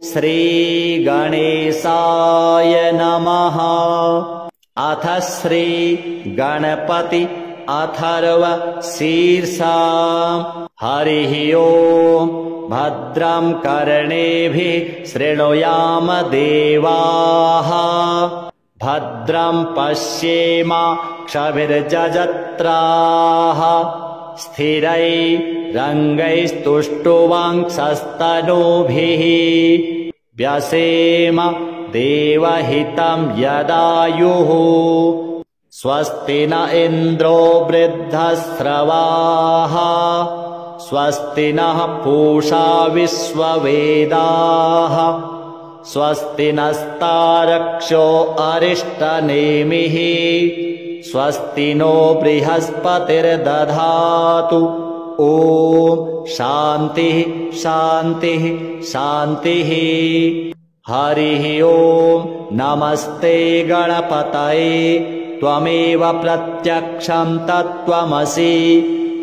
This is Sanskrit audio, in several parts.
श्रीगणेशाय नमः। अथ श्रीगणपति अथर्व शीर्षाम्। हरिः ओम्। भद्रं कर्णेभिः शृणुयाम देवाः। भद्रं पश्येमाक्षभिर्यजत्राः। स्थिरैरङ्गैस्तुष्टुवांसस्तनूभिः। व्यसेम देवहितं यदायुः। स्वस्ति न इन्द्रो वृद्धश्रवाः। स्वस्ति नः पूषा विश्ववेदाः। स्वस्ति नस्तारक्षो अरिष्टनेमिः। स्वस्ति नो बृहस्पतिर्दधातु। ॐ शान्तिः शान्तिः शान्तिः। हरिः ओम्। नमस्ते गणपतये। त्वमेव प्रत्यक्षं तत्त्वमसि।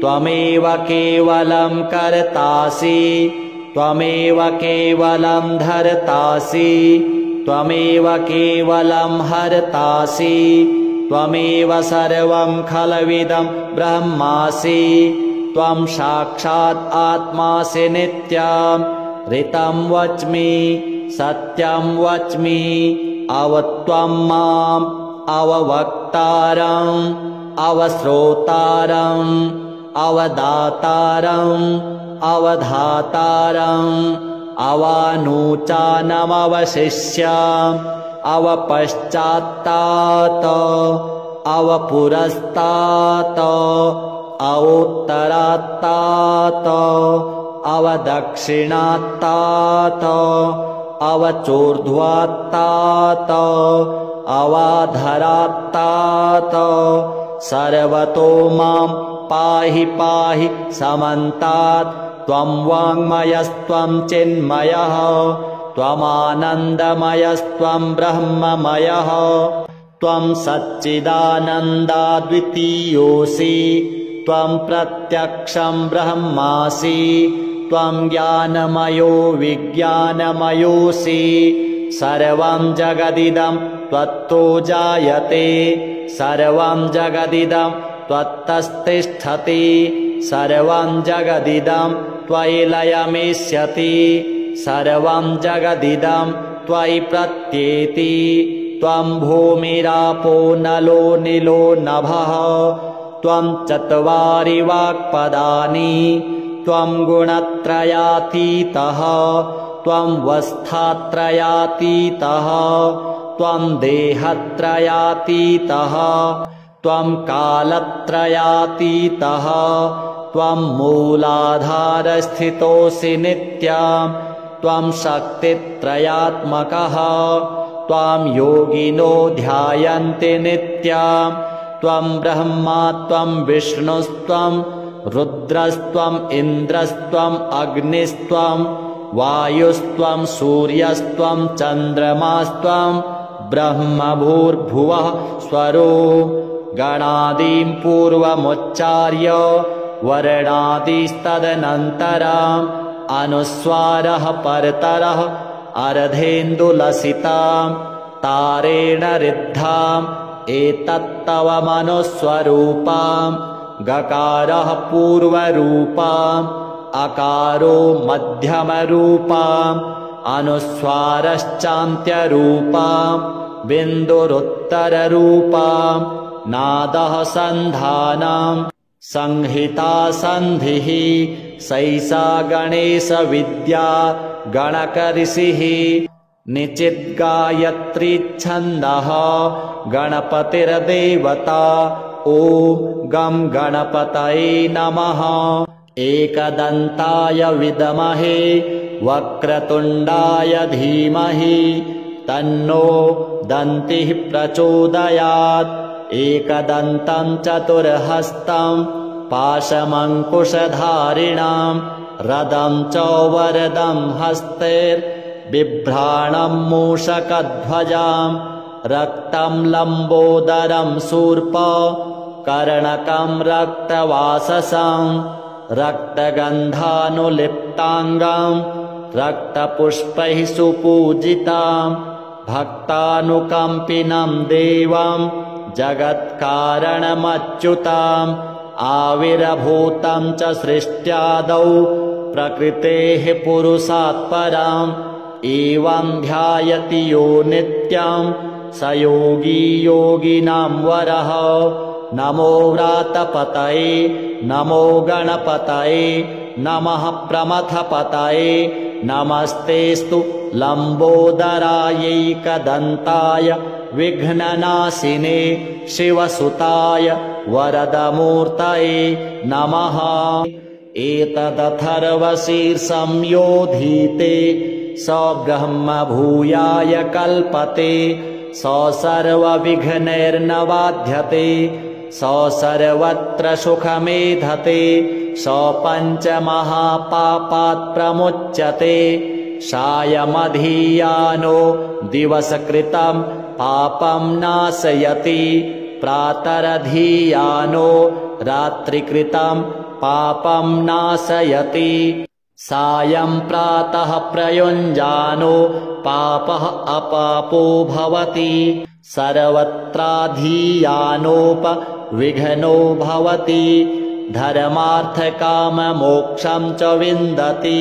त्वमेव केवलं कर्तासि। त्वमेव केवलं धर्तासि। त्वमेव केवलं हर्तासि। त्वमेव सर्वं खलविदं ब्रह्मासि। त्वं साक्षात् आत्मासि नित्यं। ऋतं वच्मि सत्यं वच्मि। अवत्वं माम् अववक्तारम् अवश्रोतारम् अवदातारम् अवधातारम् अवानूचानमवशिष्याम् अवपश्चात्तात् अवपुरस्तात् अवोत्तरात्तात् अवदक्षिणात्तात् अवचोर्ध्वात्तात् अवाधरात्तात् सर्वतो मां पाहि पाहि समन्तात्। त्वं वाङ्मयस्त्वं चिन्मयः। त्वमानन्दमयस्त्वं ब्रह्ममयः। त्वं सच्चिदानन्दाद्वितीयोऽसि। त्वं प्रत्यक्षं ब्रह्मासि। त्वं ज्ञानमयो विज्ञानमयोऽसि। सर्वं जगदिदं त्वत्तो जायते। सर्वं जगदिदं त्वत्तस्तिष्ठति। सर्वं जगदिदं त्वयि लयमेष्यति। सर्वं जगदिदं त्वयि प्रत्येति। त्वं भूमिरापो नलो निलो नभः। त्वं चत्वारि वाक्पदानि। त्वं गुणत्रयातीतः। त्वं वस्थात्रयातीतः। त्वं देहत्रयातीतः। त्वं कालत्रयातीतः। त्वं मूलाधारस्थितोऽसि नित्यं। त्वं शक्तित्रयात्मकः। त्वां योगिनो ध्यायन्ति नित्यं। त्वं ब्रह्मा त्वं विष्णुस्त्वं रुद्रस्त्वं इन्द्रस्त्वं अग्निस्त्वं वायुस्त्वं सूर्यस्त्वं चन्द्रमास्त्वं ब्रह्मभूर्भुवः स्वरो। गणादीं पूर्वमुच्चार्य वर्णादिस्तदनन्तरम् अनुस्वारः परतरः अर्धेन्दुलसितां तारेण रिद्धाम् एतत्तव मनुस्वरूपाम्। गकारः पूर्वरूपाम् अकारो मध्यमरूपाम् अनुस्वारश्चान्त्यरूपाम् बिन्दुरुत्तररूपाम्। नादः सन्धानम् संहिता सन्धिः सैषा गणेशविद्या गणकऋषिः। निचिद्गायत्री छन्दः गणपतिर्देवता। ॐ गं गणपतये नमः। एकदन्ताय विद्महे वक्रतुण्डाय धीमहि तन्नो दन्तिः प्रचोदयात्। एकदन्तं चतुर्हस्तं पाशमङ्कुशधारिणां रदं च वरदं हस्तैर्बिभ्राणं मूषकध्वजां रक्तं लम्बोदरं शूर्प कर्णकं रक्तवाससं रक्तगन्धानुलिप्ताङ्गं रक्तपुष्पैः सुपूजिताम् भक्तानुकम्पिनं देवं जगत्कारणमच्युताम् आविर्भूतं च सृष्ट्यादौ प्रकृतेः पुरुषात् पराम् एवं ध्यायति यो नित्यं स योगी योगिनां वरः नमो व्रातपतये नमो गणपतये नमः प्रमथपतये नमस्तेस्तु लम्बोदरायैकदन्ताय विघ्ननाशिने शिवसुताय वरदमूर्तये नमः एतदथर्वशीर्षं योधीते स ब्रह्म भूयाय कल्पते स सर्वविघ्नैर्न बाध्यते स सर्वत्र सुखमेधते स पञ्चमहापापात् प्रमुच्यते सायमधीयानो दिवसकृतं पापं नाशयति प्रातरधीयानो रात्रिकृतं पापं नाशयति सायं प्रातः प्रयुञ्जानो पापः अपापो भवति सर्वत्राधीयानोपविघ्नो भवति धर्मार्थकाममोक्षं च विन्दति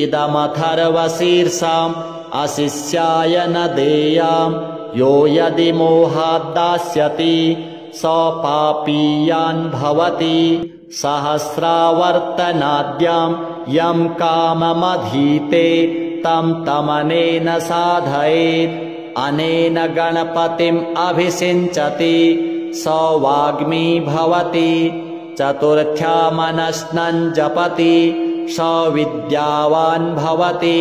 इदमथर्वशीर्षम् अशिष्याय न देयाम् यो यदि मोहाद्दास्यति स पापीयान् भवति सहस्रावर्तनाद्यां यं काममधीते तं तमनेन साधयेत् अनेन गणपतिम् अभिषिञ्चति स वाग्मी भवति चतुर्थ्या मनस्नं जपति स विद्यावान् भवति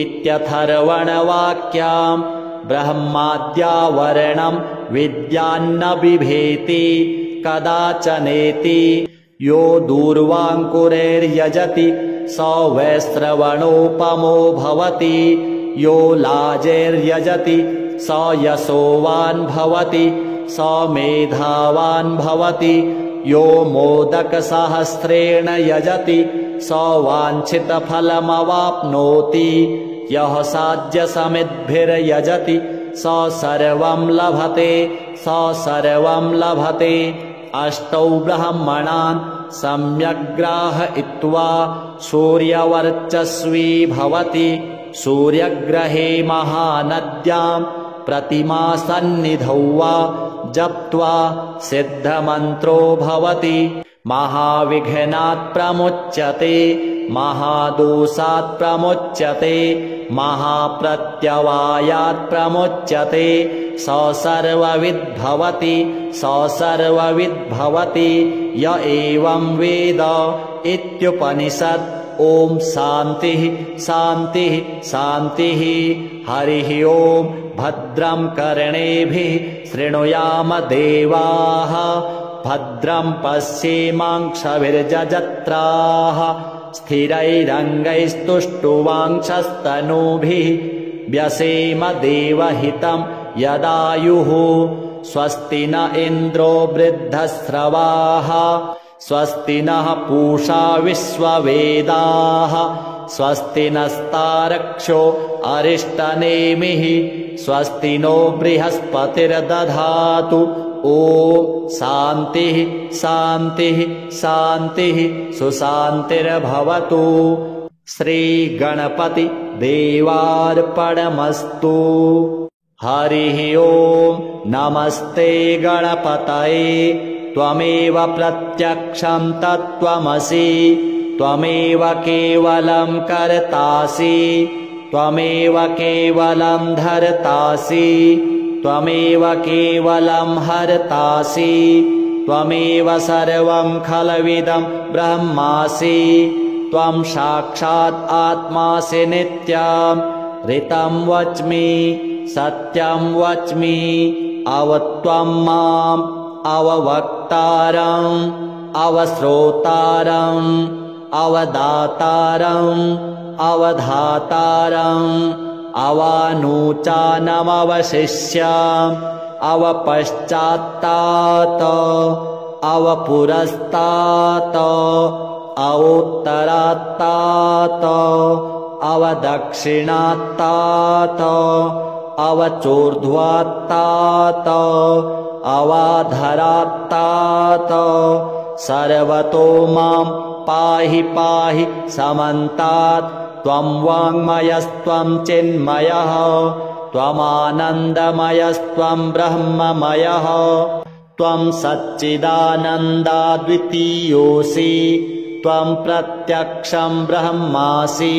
इत्यथर्वणवाक्याम् ब्रह्माद्यावरणं विद्यान्न बिभेति कदाचनेति यो दूर्वाङ्कुरैर्यजति स वैश्रवणोपमो भवति यो लाजैर्यजति स यशोवान् भवति स मेधावान् भवति यो मोदकसहस्रेण यजति स वाञ्छितफलमवाप्नोति यः साध्यसमिद्भिर्यजति स सर्वं लभते स सर्वं लभते अष्टौ ब्रह्मणान् सम्यग्ग्राहयित्वा सूर्यवर्चस्वी भवति सूर्यग्रहे महानद्यां प्रतिमासन्निधौ वा जप्त्वा सिद्धमन्त्रो भवति महाविघ्नात् प्रमुच्यते महादोषात् प्रमुच्यते महाप्रत्यवायात् प्रमुच्यते स सर्वविद्भवति स सर्वविद्भवति य एवं वेद इत्युपनिषत् ॐ शान्तिः शान्तिः शान्तिः हरिः ॐ भद्रं कर्णेभिः शृणुयाम देवाः भद्रं पश्येमाक्षभिर्जजत्राः स्थिरैरङ्गैस्तुष्टुवांक्षस्तनूभिः व्यसेम देवहितं यदायुः स्वस्ति न इन्द्रो वृद्धश्रवाः स्वस्ति नः पूषा विश्ववेदाः स्वस्ति नस्तारक्षो अरिष्टनेमिः स्वस्ति नो बृहस्पतिर्दधातु ॐ शान्तिः शान्तिः शान्तिः सुशान्तिर्भवतु श्रीगणपति देवार्पणमस्तु हरिः ॐ नमस्ते गणपतये त्वमेव प्रत्यक्षं तत्त्वमसि त्वमेव केवलं कर्तासि त्वमेव केवलं धर्तासि त्वमेव केवलं हर्तासि त्वमेव सर्वं खलविदं ब्रह्मासि त्वं साक्षात् आत्मासि नित्यं ऋतं वच्मि सत्यं वच्मि अवत्वं माम् अववक्तारम् अवश्रोतारम् अवदातारम् अवधातारम् अवानूचानमवशिष्याम् अवपश्चात्तात अवपुरस्तात् अवोत्तरात्तात अवदक्षिणात्तात अवचोर्ध्वात्तात अवाधरात्तात सर्वतो मां पाहि पाहि समन्तात् त्वं वाङ्मयस्त्वं चिन्मयः त्वमानन्दमयस्त्वं ब्रह्ममयः त्वं सच्चिदानन्दाद्वितीयोऽसि त्वं प्रत्यक्षं ब्रह्मासि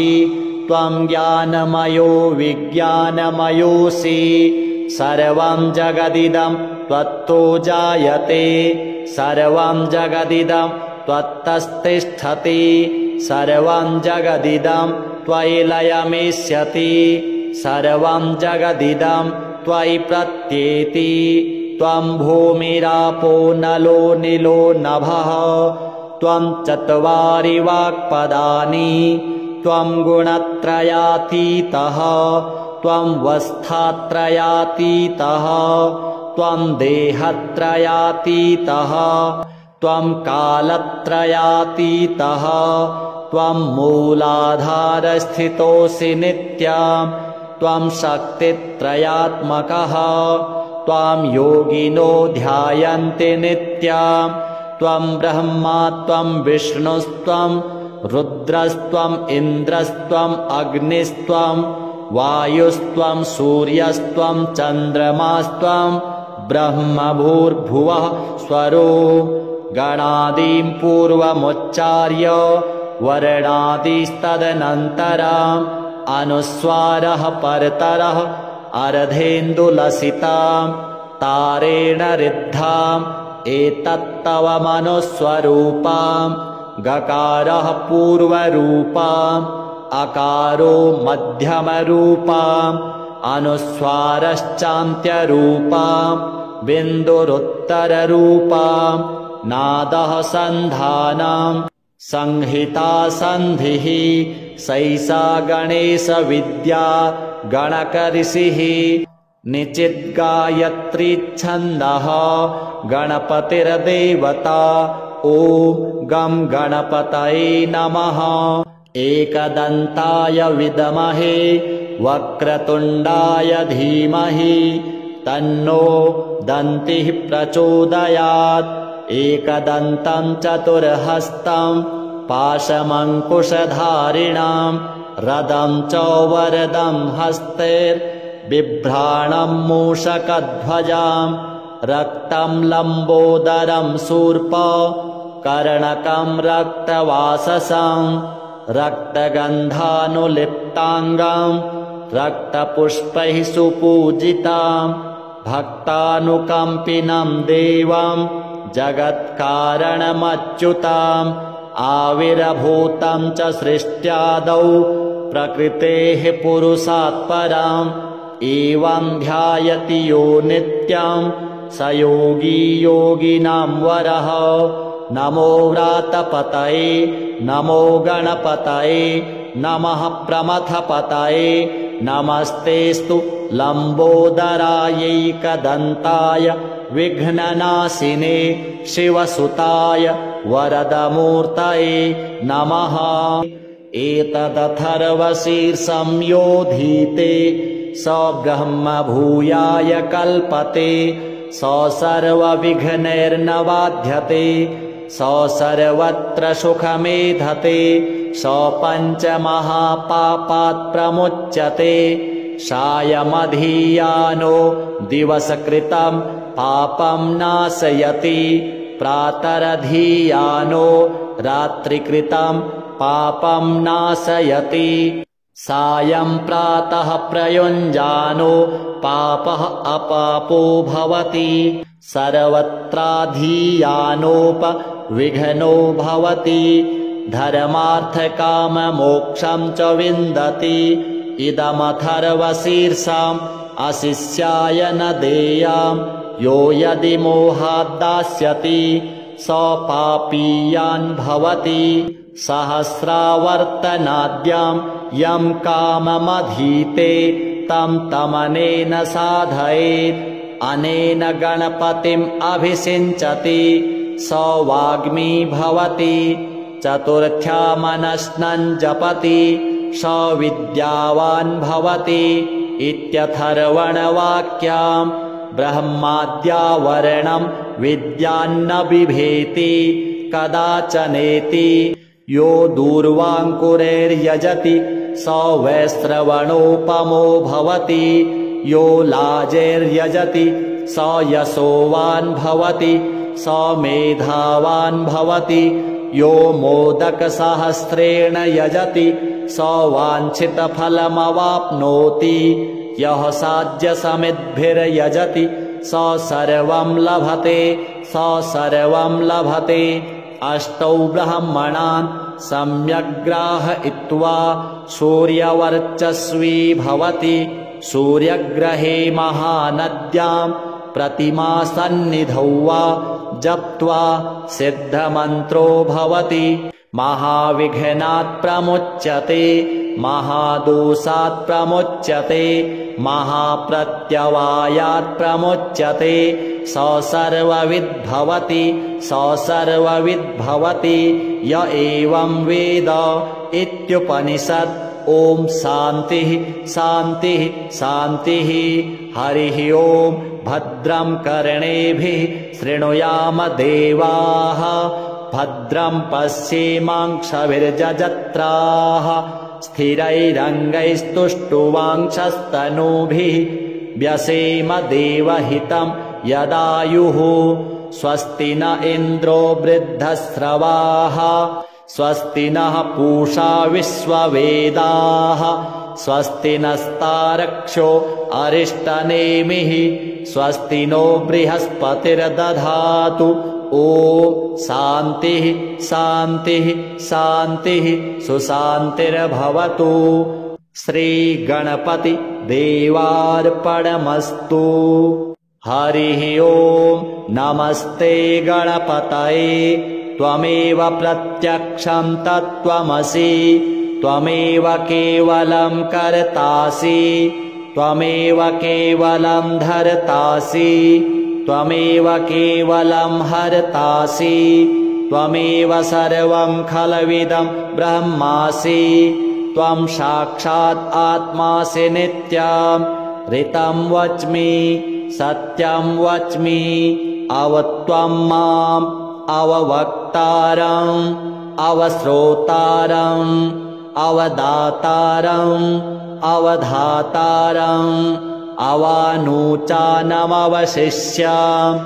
त्वं ज्ञानमयो विज्ञानमयोऽसि सर्वं जगदिदं त्वत्तो जायते सर्वं जगदिदं त्वत्तस्तिष्ठति सर्वं जगदिदं त्वयि लयमिष्यति सर्वं जगदिदं त्वयि प्रत्येति त्वं भूमिरापो नलो निलो नभः त्वं चत्वारि वाक्पदानि त्वं गुणत्रयातीतः त्वं वस्थात्रयातीतः त्वं देहत्रयातीतः त्वं कालत्रयातीतः त्वं मूलाधारस्थितोऽसि नित्यं त्वं शक्तित्रयात्मकः त्वां योगिनो ध्यायन्ति नित्यं त्वं ब्रह्मा त्वं विष्णुस्त्वं रुद्रस्त्वम् इन्द्रस्त्वम् अग्निस्त्वं वायुस्त्वं सूर्यस्त्वं चन्द्रमास्त्वं ब्रह्मभूर्भुवः स्वरो गणादीं पूर्वमुच्चार्य वर्णादिस्तदनन्तरम् अनुस्वारः परतरः अर्धेन्दुलसितां तारेण रिद्धाम् एतत्तव मनुस्वरूपाम् गकारः पूर्वरूपाम् अकारो मध्यमरूपाम् अनुस्वारश्चान्त्यरूपाम् बिन्दुरुत्तररूपाम् नादः सन्धानम् संहिता सन्धिः सैषा गणेशविद्या गणकऋषिः निचिद्गायत्रीच्छन्दः गणपतिर्देवता ॐ गं गणपतये नमः एकदन्ताय विद्महे वक्रतुण्डाय धीमहि तन्नो दन्तिः प्रचोदयात् एकदन्तं चतुर्हस्तं पाशमङ्कुशधारिणां रदं च वरदं हस्तैर्बिभ्राणं मूषकध्वजां रक्तं लम्बोदरं शूर्प कर्णकं रक्तवाससं रक्तगन्धानुलिप्ताङ्गं रक्तपुष्पैः सुपूजितां भक्तानुकम्पिनं देवं जगत्कारणमच्युताम् आविर्भूतं च सृष्ट्यादौ प्रकृतेः पुरुषात् पराम् एवं ध्यायति यो नित्यं स योगी योगिनां वरः नमो व्रातपतये नमो गणपतये नमः प्रमथपतये नमस्तेस्तु लम्बोदरायैकदन्ताय विघ्ननाशिने शिवसुताय वरदमूर्तये नमः एतदथर्वशीर्षंयोधीते स ब्रह्मभूयाय कल्पते स सर्वविघ्नैर्न बाध्यते स सर्वत्र सुखमेधते स पञ्चमहापापात् प्रमुच्यते सायमधीयानो दिवसकृतं पापं नाशयति प्रातरधीयानो रात्रिकृतं पापं नाशयति सायं प्रातः प्रयुञ्जानो पापः अपापो भवति सर्वत्राधीयानोपविघ्नो भवति धर्मार्थकाममोक्षं च विन्दति इदमथर्वशीर्षम् अशिष्याय न देयाम् यो यदि मोहाद्दास्यति स पापीयान् भवति सहस्रावर्तनाद्यं यं काममधीते तं तमनेन साधयेत् अनेन गणपतिम् अभिषिञ्चति स वाग्मी भवति चतुर्थ्यामनश्नं जपति स विद्यावान् भवति इत्यथर्वणवाक्याम् ब्रह्माद्यावरणम् विद्यान्न बिभेति कदाचनेति यो दूर्वाङ्कुरैर्यजति स वैश्रवणोपमो भवति यो लाजैर्यजति स यशोवान् भवति स मेधावान् भवति यो मोदकसहस्रेण यजति स वाञ्छितफलमवाप्नोति यः साध्यसमिद्भिर्यजति स सर्वं लभते स सर्वं लभते अष्टौ ब्रह्मणान् सम्यग्ग्राहयित्वा सूर्यवर्चस्वी भवति सूर्यग्रहे महानद्यां प्रतिमासन्निधौ वा जप्त्वा सिद्धमन्त्रो भवति महाविघ्नात् प्रमुच्यते महादोषात् प्रमुच्यते महाप्रत्यवायात् प्रमुच्यते स सर्वविद् भवति स सर्वविद् भवति य एवं वेद इत्युपनिषत्। ॐ शान्तिः शान्तिः शान्तिः। हरिः ॐ भद्रं कर्णेभिः शृणुयाम देवाः भद्रं पश्येमाक्षभिर्जजत्राः स्थिरैरङ्गैस्तुष्टुवांशस्तनूभिः व्यसेम देवहितं यदायुः। स्वस्ति न इन्द्रो वृद्धस्रवाः स्वस्ति नः पूषा विश्ववेदाः स्वस्ति नस्तारक्षो अरिष्टनेमिः स्वस्ति नो बृहस्पतिर्दधातु। ॐ शान्तिः शान्तिः शान्तिः सुशान्तिर्भवतु। श्रीगणपति देवार्पणमस्तु। हरिः ॐ नमस्ते गणपतये त्वमेव प्रत्यक्षं तत्त्वमसि त्वमेव केवलं कर्तासि त्वमेव केवलं धर्तासि त्वमेव केवलं हर्तासि त्वमेव सर्वं खलविदं ब्रह्मासि त्वं साक्षात् आत्मासि नित्यं ऋतं वच्मि सत्यं वच्मि अवत्वं माम् अववक्तारम् अवश्रोतारम् अवदातारम् अवधातारम् अवानूचानमवशिष्याम्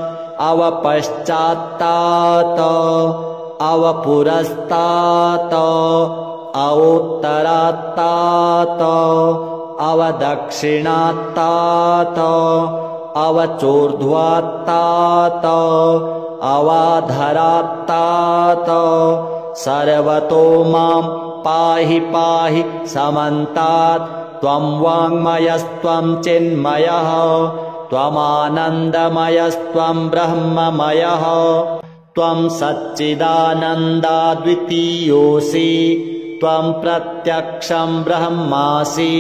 अवपश्चात्तात अवपुरस्तात अवोत्तरात्तात अवदक्षिणात्तात अवचोर्ध्वात्तात अवाधरात्तात सर्वतो मां पाहि पाहि समन्तात् त्वं वाङ्मयस्त्वं चिन्मयः त्वमानन्दमयस्त्वं ब्रह्ममयः त्वं सच्चिदानन्दाद्वितीयोऽसि त्वं प्रत्यक्षं ब्रह्मासि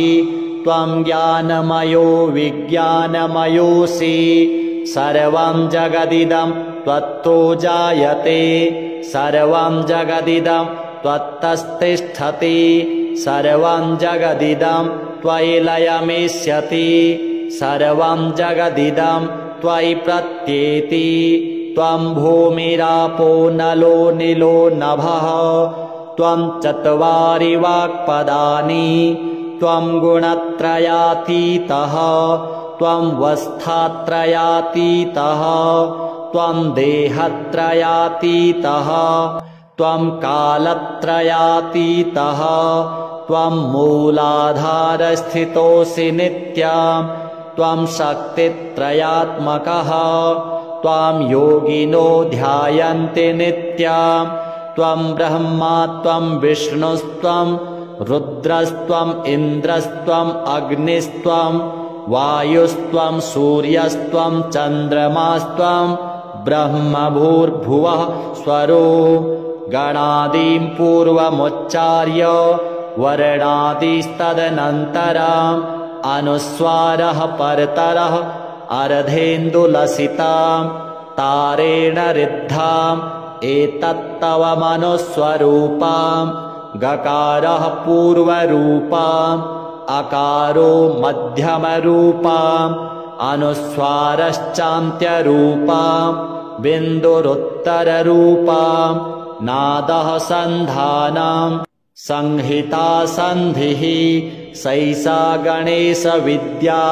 त्वं ज्ञानमयो विज्ञानमयोऽसि सर्वं जगदिदं त्वत्तो जायते सर्वं जगदिदं त्वत्तस्तिष्ठति सर्वं जगदिदं त्वयि लयमेष्यति सर्वं जगदिदं त्वयि प्रत्येति त्वं भूमिरापो नलो निलो नभः त्वं चत्वारि वाक्पदानि त्वं गुणत्रयातीतः त्वं वस्थात्रयातीतः त्वं देहत्रयातीतः त्वं कालत्रयातीतः त्वं मूलाधारस्थितोऽसि नित्यं त्वं शक्तित्रयात्मकः त्वां योगिनो ध्यायन्ति नित्यं त्वं ब्रह्मा त्वं विष्णुस्त्वं रुद्रस्त्वम् इन्द्रस्त्वम् अग्निस्त्वं वायुस्त्वं सूर्यस्त्वं चन्द्रमास्त्वं ब्रह्मभूर्भुवः स्वरो गणादीं पूर्वमुच्चार्य वर्णादिस्तदनन्तरम् अनुस्वारः परतरः अर्धेन्दुलसितां तारेण रिद्धाम् एतत्तव मनुस्वरूपां गकारः पूर्वरूपाम् अकारो मध्यमरूपाम् अनुस्वारश्चान्त्यरूपाम् बिन्दुरुत्तररूपाम् नादः सन्धानाम् संहिता सन्धिः सैषा गणेशविद्या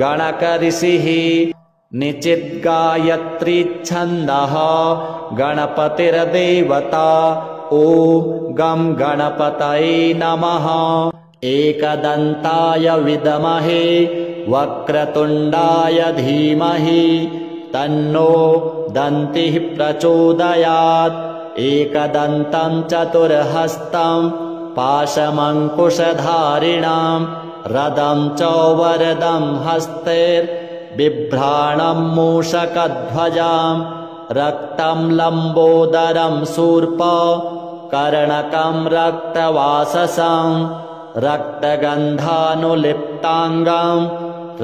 गणकऋषिः निचिद्गायत्रीच्छन्दः गणपतिर्देवता ॐ गं गणपतये नमः। एकदन्ताय विद्महे वक्रतुण्डाय धीमहि तन्नो दन्तिः प्रचोदयात्। एकदन्तं चतुर्हस्तं पाशमङ्कुशधारिणां रदं च वरदं हस्तैर्बिभ्राणं मूषकध्वजां रक्तं लम्बोदरं शूर्प कर्णकं रक्तवाससं रक्तगन्धानुलिप्ताङ्गं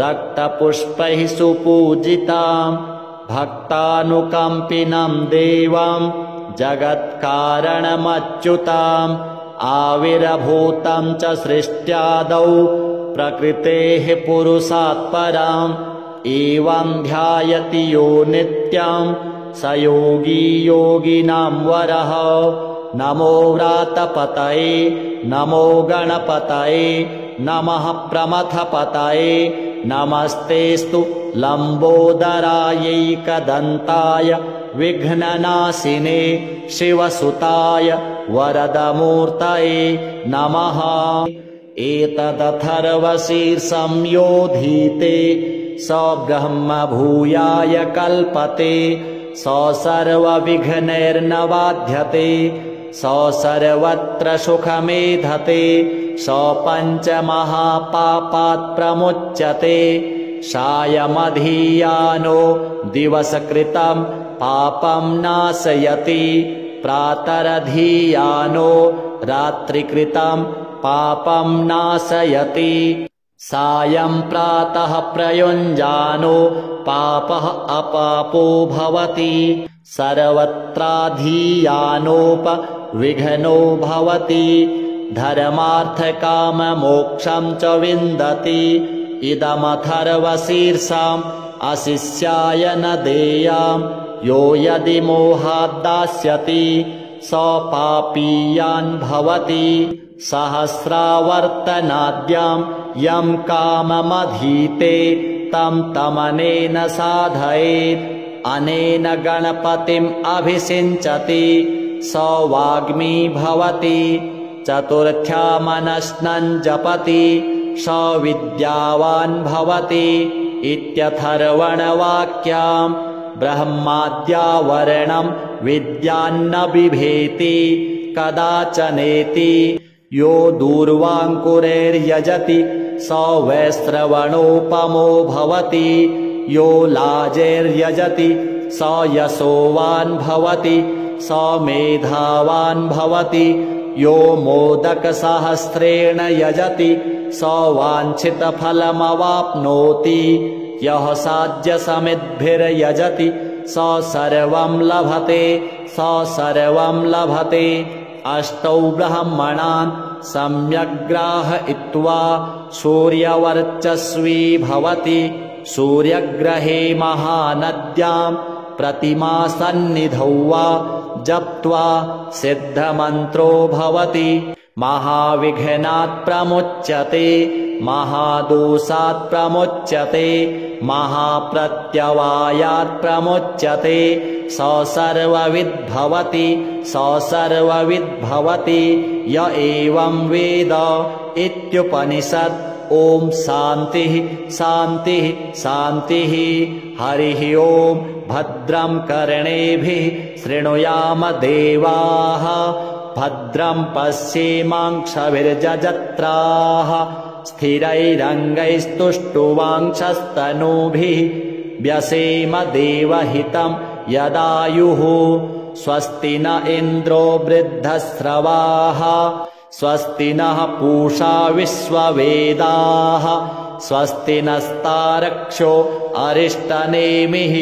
रक्तपुष्पैः सुपूजितां भक्तानुकम्पिनं देवं जगत्कारणमच्युताम् आविर्भूतं च सृष्ट्यादौ प्रकृतेः पुरुषात् पराम् एवं ध्यायति यो नित्यं स योगी योगिनां वरः। नमो व्रातपतये नमो गणपतये नमः प्रमथपतये नमस्तेस्तु लम्बोदरायैकदन्ताय विघ्ननाशिने शिवसुताय वरदमूर्तये नमः। एतदथर्वशीर्षं योधीते स ब्रह्मभूयाय कल्पते स सर्वविघ्नैर्न बाध्यते स सर्वत्र सुखमेधते स पञ्चमहापापात् प्रमुच्यते सायमधीयानो दिवसकृतं पापं नाशयति प्रातरधीयानो रात्रिकृतं पापं नाशयति सायं प्रातः प्रयुञ्जानो पापः अपापो भवति सर्वत्राधीयानोपविघ्नो भवति धर्मार्थकाममोक्षं च विन्दति इदमथर्वशीर्षम् अशिष्याय न देयाम् यो यदि मोहाद्दास्यति स पापीयान् भवति सहस्रावर्तनाद्यां यं काममधीते तं तमनेन साधयेत् अनेन गणपतिम् अभिषिञ्चति स वाग्मी भवति चतुर्थ्यामनश्नं जपति स विद्यावान् भवति इत्यथर्वणवाक्याम् ब्रह्माद्यावरणं विद्यान्न बिभेति कदाचनेति यो दूर्वाङ्कुरैर्यजति स वैश्रवणोपमो भवति यो लाजैर्यजति स यशोवान् भवति स मेधावान् भवति यो मोदकसहस्रेण यजति स वाञ्छितफलमवाप्नोति यः साध्यसमिद्भिर्यजति स सर्वं लभते स सर्वं लभते अष्टौ ब्रह्मणान् सम्यग्ग्राहयित्वा सूर्यवर्चस्वी भवति सूर्यग्रहे महानद्यां प्रतिमासन्निधौ वा जप्त्वा सिद्धमन्त्रो भवति महाविघ्नात् प्रमुच्यते महादोषात् प्रमुच्यते महाप्रत्यवायात् प्रमुच्यते स सर्वविद्भवति स सर्वविद्भवति य एवं वेद इत्युपनिषत्। ॐ शान्तिः शान्तिः शान्तिः। हरिः ॐ भद्रं कर्णेभिः शृणुयाम देवाः भद्रं पश्येमाक्षभिर्जजत्राः स्थिरैरङ्गैस्तुष्टुवांक्षस्तनूभिः व्यसेम देवहितं यदायुः। स्वस्ति न इन्द्रो वृद्धस्रवाः स्वस्ति नः पूषा विश्ववेदाः स्वस्ति नस्तारक्षो अरिष्टनेमिः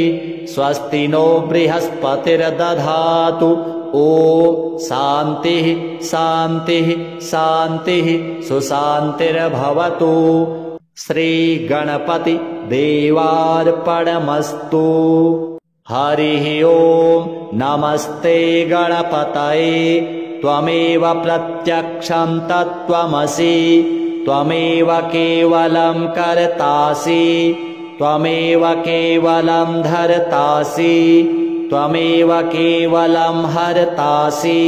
स्वस्ति नो बृहस्पतिर्दधातु ॐ शान्तिः शान्तिः शान्तिः सुशान्तिर्भवतु। श्रीगणपति देवार्पणमस्तु। हरिः ॐ नमस्ते गणपतये। त्वमेव प्रत्यक्षं तत्त्वमसि। त्वमेव केवलं कर्तासि। त्वमेव केवलं धर्तासि। त्वमेव केवलं हर्तासि।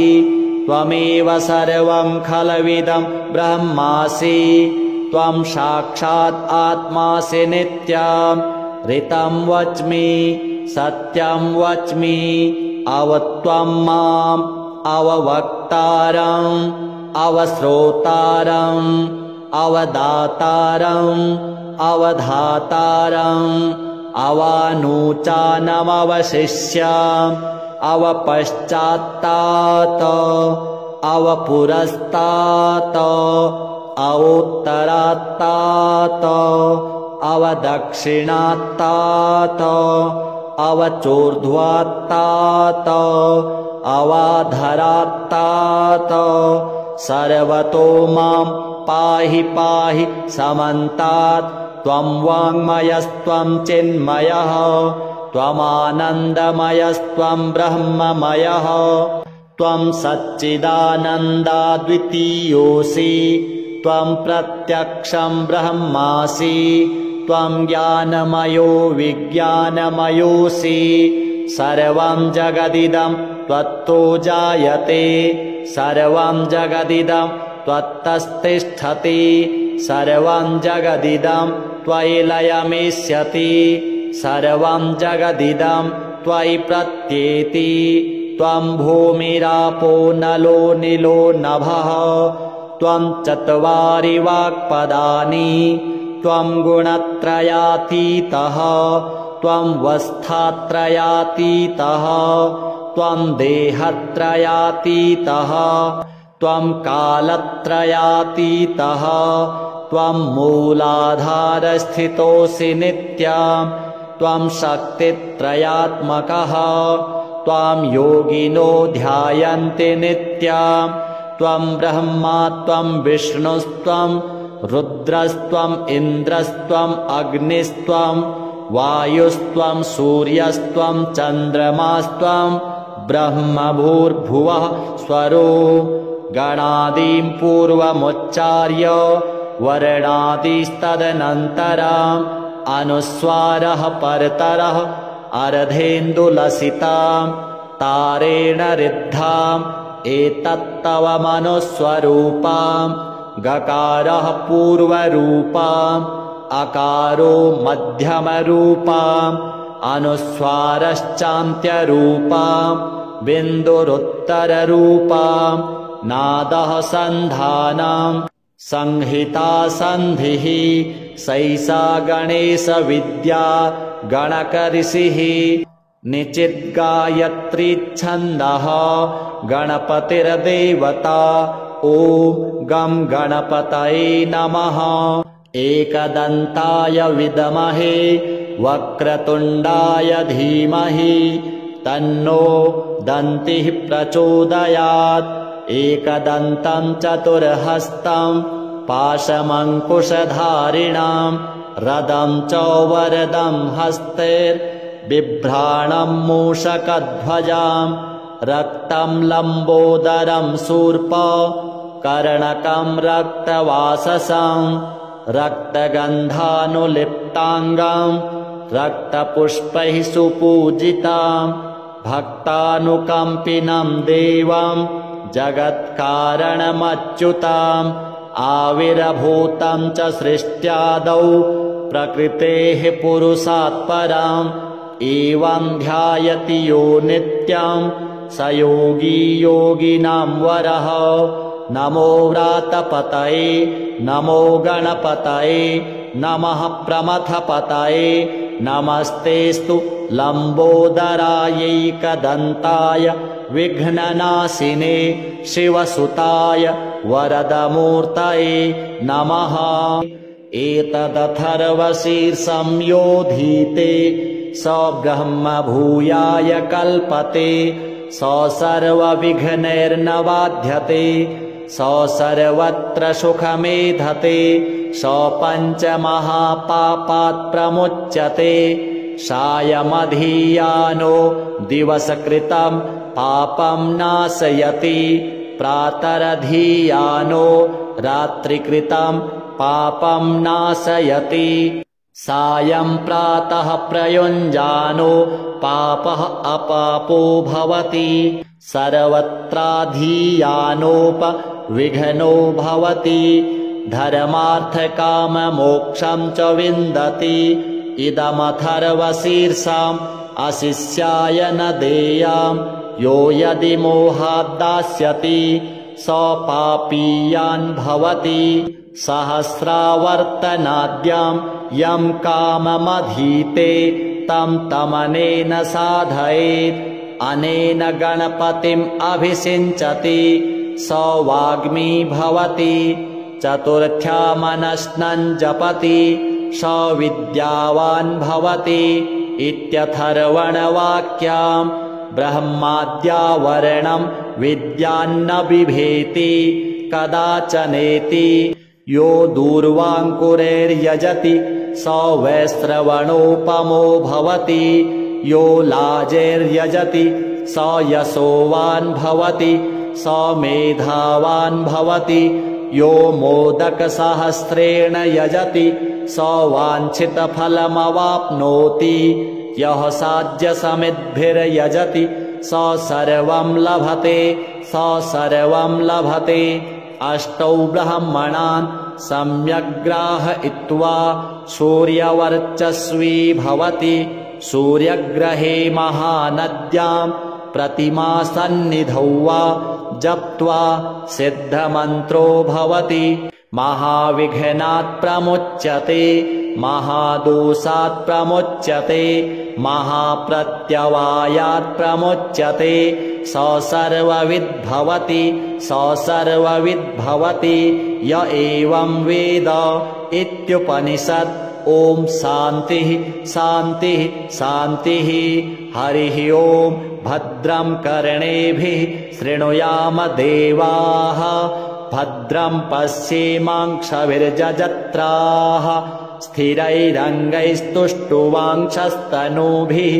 त्वमेव सर्वं खलविदं ब्रह्मासि। त्वं साक्षात् आत्मासि नित्यं। ऋतं वच्मि सत्यं वच्मि। अवत्वं माम् अववक्तारम् अवश्रोतारम् अवदातारम् अवधातारम् अवानूचानमवशिष्याम् अवपश्चात्तात् अवपुरस्तात् अवोत्तरात्तात् अवदक्षिणात्तात् अवचोर्ध्वात्तात् अवाधरात्तात् सर्वतो मां पाहि पाहि समन्तात्। त्वं वाङ्मयस्त्वं चिन्मयः त्वमानन्दमयस्त्वं ब्रह्ममयः। त्वं सच्चिदानन्दाद्वितीयोऽसि। त्वं प्रत्यक्षं ब्रह्मासि। त्वं ज्ञानमयो विज्ञानमयोऽसि। सर्वं जगदिदं त्वत्तो जायते। सर्वं जगदिदं त्वत्तस्तिष्ठति। सर्वं जगदिदं त्वयि लयमिष्यति। सर्वं जगदिदं त्वयि प्रत्येति। त्वं भूमिरापो नलो निलो नभः। त्वं चत्वारि वाक्पदानि। त्वं गुणत्रयातीतः। त्वं वस्थात्रयातीतः। त्वं देहत्रयातीतः। त्वं कालत्रयातीतः। त्वं मूलाधारस्थितोऽसि नित्यं। त्वं शक्तित्रयात्मकः। त्वां योगिनो ध्यायन्ति नित्यं। त्वं ब्रह्मा त्वं विष्णुस्त्वं रुद्रस्त्वम् इन्द्रस्त्वम् अग्निस्त्वं वायुस्त्वं सूर्यस्त्वं चन्द्रमास्त्वं ब्रह्म भूर्भुवः स्वरो। गणादीं पूर्वमुच्चार्य वर्णादिस्तदनन्तरम् अनुस्वारः परतरः अर्धेन्दुलसितां तारेण रिद्धाम् एतत्तव मनुस्वरूपाम्। गकारः पूर्वरूपाम् अकारो मध्यमरूपाम् अनुस्वारश्चान्त्यरूपाम् बिन्दुरुत्तररूपाम्। नादः सन्धानम् संहिता सन्धिः सैषा गणेशविद्या गणकऋषिः। निचिद्गायत्रीच्छन्दः गणपतिर्देवता। ॐ गं गणपतये नमः। एकदन्ताय विद्महे वक्रतुण्डाय धीमहि तन्नो दन्तिः प्रचोदयात्। एकदन्तं चतुर्हस्तं पाशमङ्कुशधारिणां रदं च वरदं हस्तैर्बिभ्राणं मूषकध्वजां। रक्तं लम्बोदरं शूर्प कर्णकं रक्तवाससं। रक्तगन्धानुलिप्ताङ्गं रक्तपुष्पैः सुपूजितां। भक्तानुकम्पिनं देवं जगत्कारणमच्युताम्। आविर्भूतं च सृष्ट्यादौ प्रकृतेः पुरुषात् परम्। एवं ध्यायति यो नित्यं स योगी योगिनां वरः। नमो व्रातपतये नमो गणपतये नमः प्रमथपतये। नमस्तेस्तु लम्बोदरायैकदन्ताय विघ्ननाशिने शिवसुताय वरदमूर्तये नमः। एतदथर्वशीर्षं योधीते स ब्रह्म भूयाय कल्पते। स सर्वविघ्नैर्न बाध्यते स सर्वत्र सुखमेधते स पञ्चमहापापात् प्रमुच्यते सायमधीयानो दिवसकृतं पापं नाशयति प्रातरधीयानो रात्रिकृतं पापं नाशयति सायं प्रातः प्रयुञ्जानो पापः अपापो भवति सर्वत्राधीयानोपविघ्नो भवति धर्मार्थकाममोक्षं च विन्दति इदमथर्वशीर्षाम् अशिष्याय न देयाम् यो यदि मोहात् दास्यति स पापीयान् भवति सहस्रावर्तनाद्यां यं काममधीते तं तमनेन साधयेत् अनेन गणपतिम् अभिषिञ्चति स वाग्मी भवति चतुर्थ्यामनश्नं जपति स विद्यावान् भवति इत्यथर्वणवाक्याम् ब्रह्माद्यावरणं विद्यान्न बिभेति कदाचनेति यो दूर्वाङ्कुरैर्यजति स वैश्रवणोपमो भवति यो लाजैर्यजति स यशोवान् भवति स मेधावान् भवति यो मोदकसहस्रेण यजति स वाञ्छितफलमवाप्नोति यः साध्यसमिद्भिर्यजति स सर्वं लभते स सर्वं लभते अष्टौ ब्रह्मणान् सम्यग्ग्राहयित्वा सूर्यवर्चस्वी भवति सूर्यग्रहे महानद्यां प्रतिमासन्निधौ वा जप्त्वा सिद्धमन्त्रो भवति महाविघ्नात् प्रमुच्यते महादोषात् प्रमुच्यते महाप्रत्यवायात् प्रमुच्यते स सर्वविद्भवति स सर्वविद्भवति य एवं वेद इत्युपनिषत् ॐ शान्तिः शान्तिः शान्तिः हरिः ॐ भद्रं कर्णेभिः शृणुयाम देवाः भद्रं पश्येमाक्षभिर्जजत्राः स्थिरैरङ्गैस्तुष्टुवांशस्तनूभिः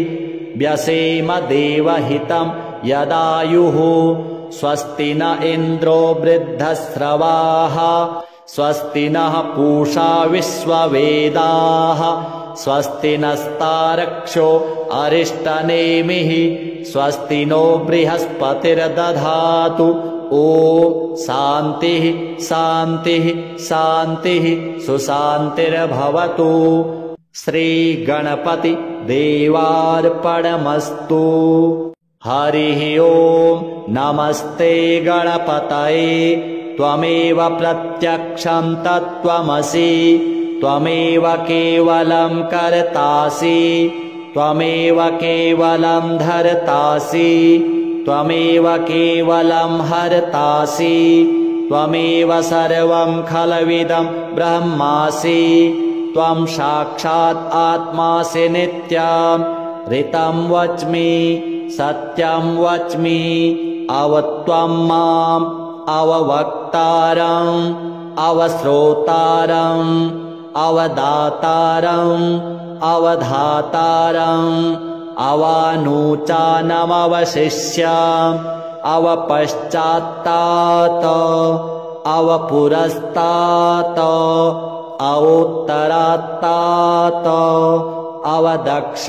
व्यसेम देवहितं यदायुः स्वस्ति न इन्द्रो वृद्धस्रवाः स्वस्ति नः पूषा विश्ववेदाः स्वस्ति नस्तारक्षो अरिष्टनेमिः स्वस्ति नो बृहस्पतिर्दधातु ॐ शान्तिः शान्तिः शान्तिः सुशान्तिर्भवतु श्रीगणपति देवार्पणमस्तु हरिः ॐ नमस्ते गणपतये त्वमेव प्रत्यक्षं तत्त्वमसि त्वमेव केवलं कर्तासि त्वमेव केवलं धर्तासि त्वमेव केवलं हर्तासि त्वमेव सर्वं खलविदं ब्रह्मासि त्वं साक्षात् आत्मासि नित्यं ऋतं वच्मि सत्यं वच्मि अवत्वं माम् अववक्तारम् अवश्रोतारम् अवदातारम् अवधातारम् अवानूचानमवशिष्याम् अवपश्चात्तात अवपुरस्तात् अवोत्तरात्तात अवदक्षिणात्तात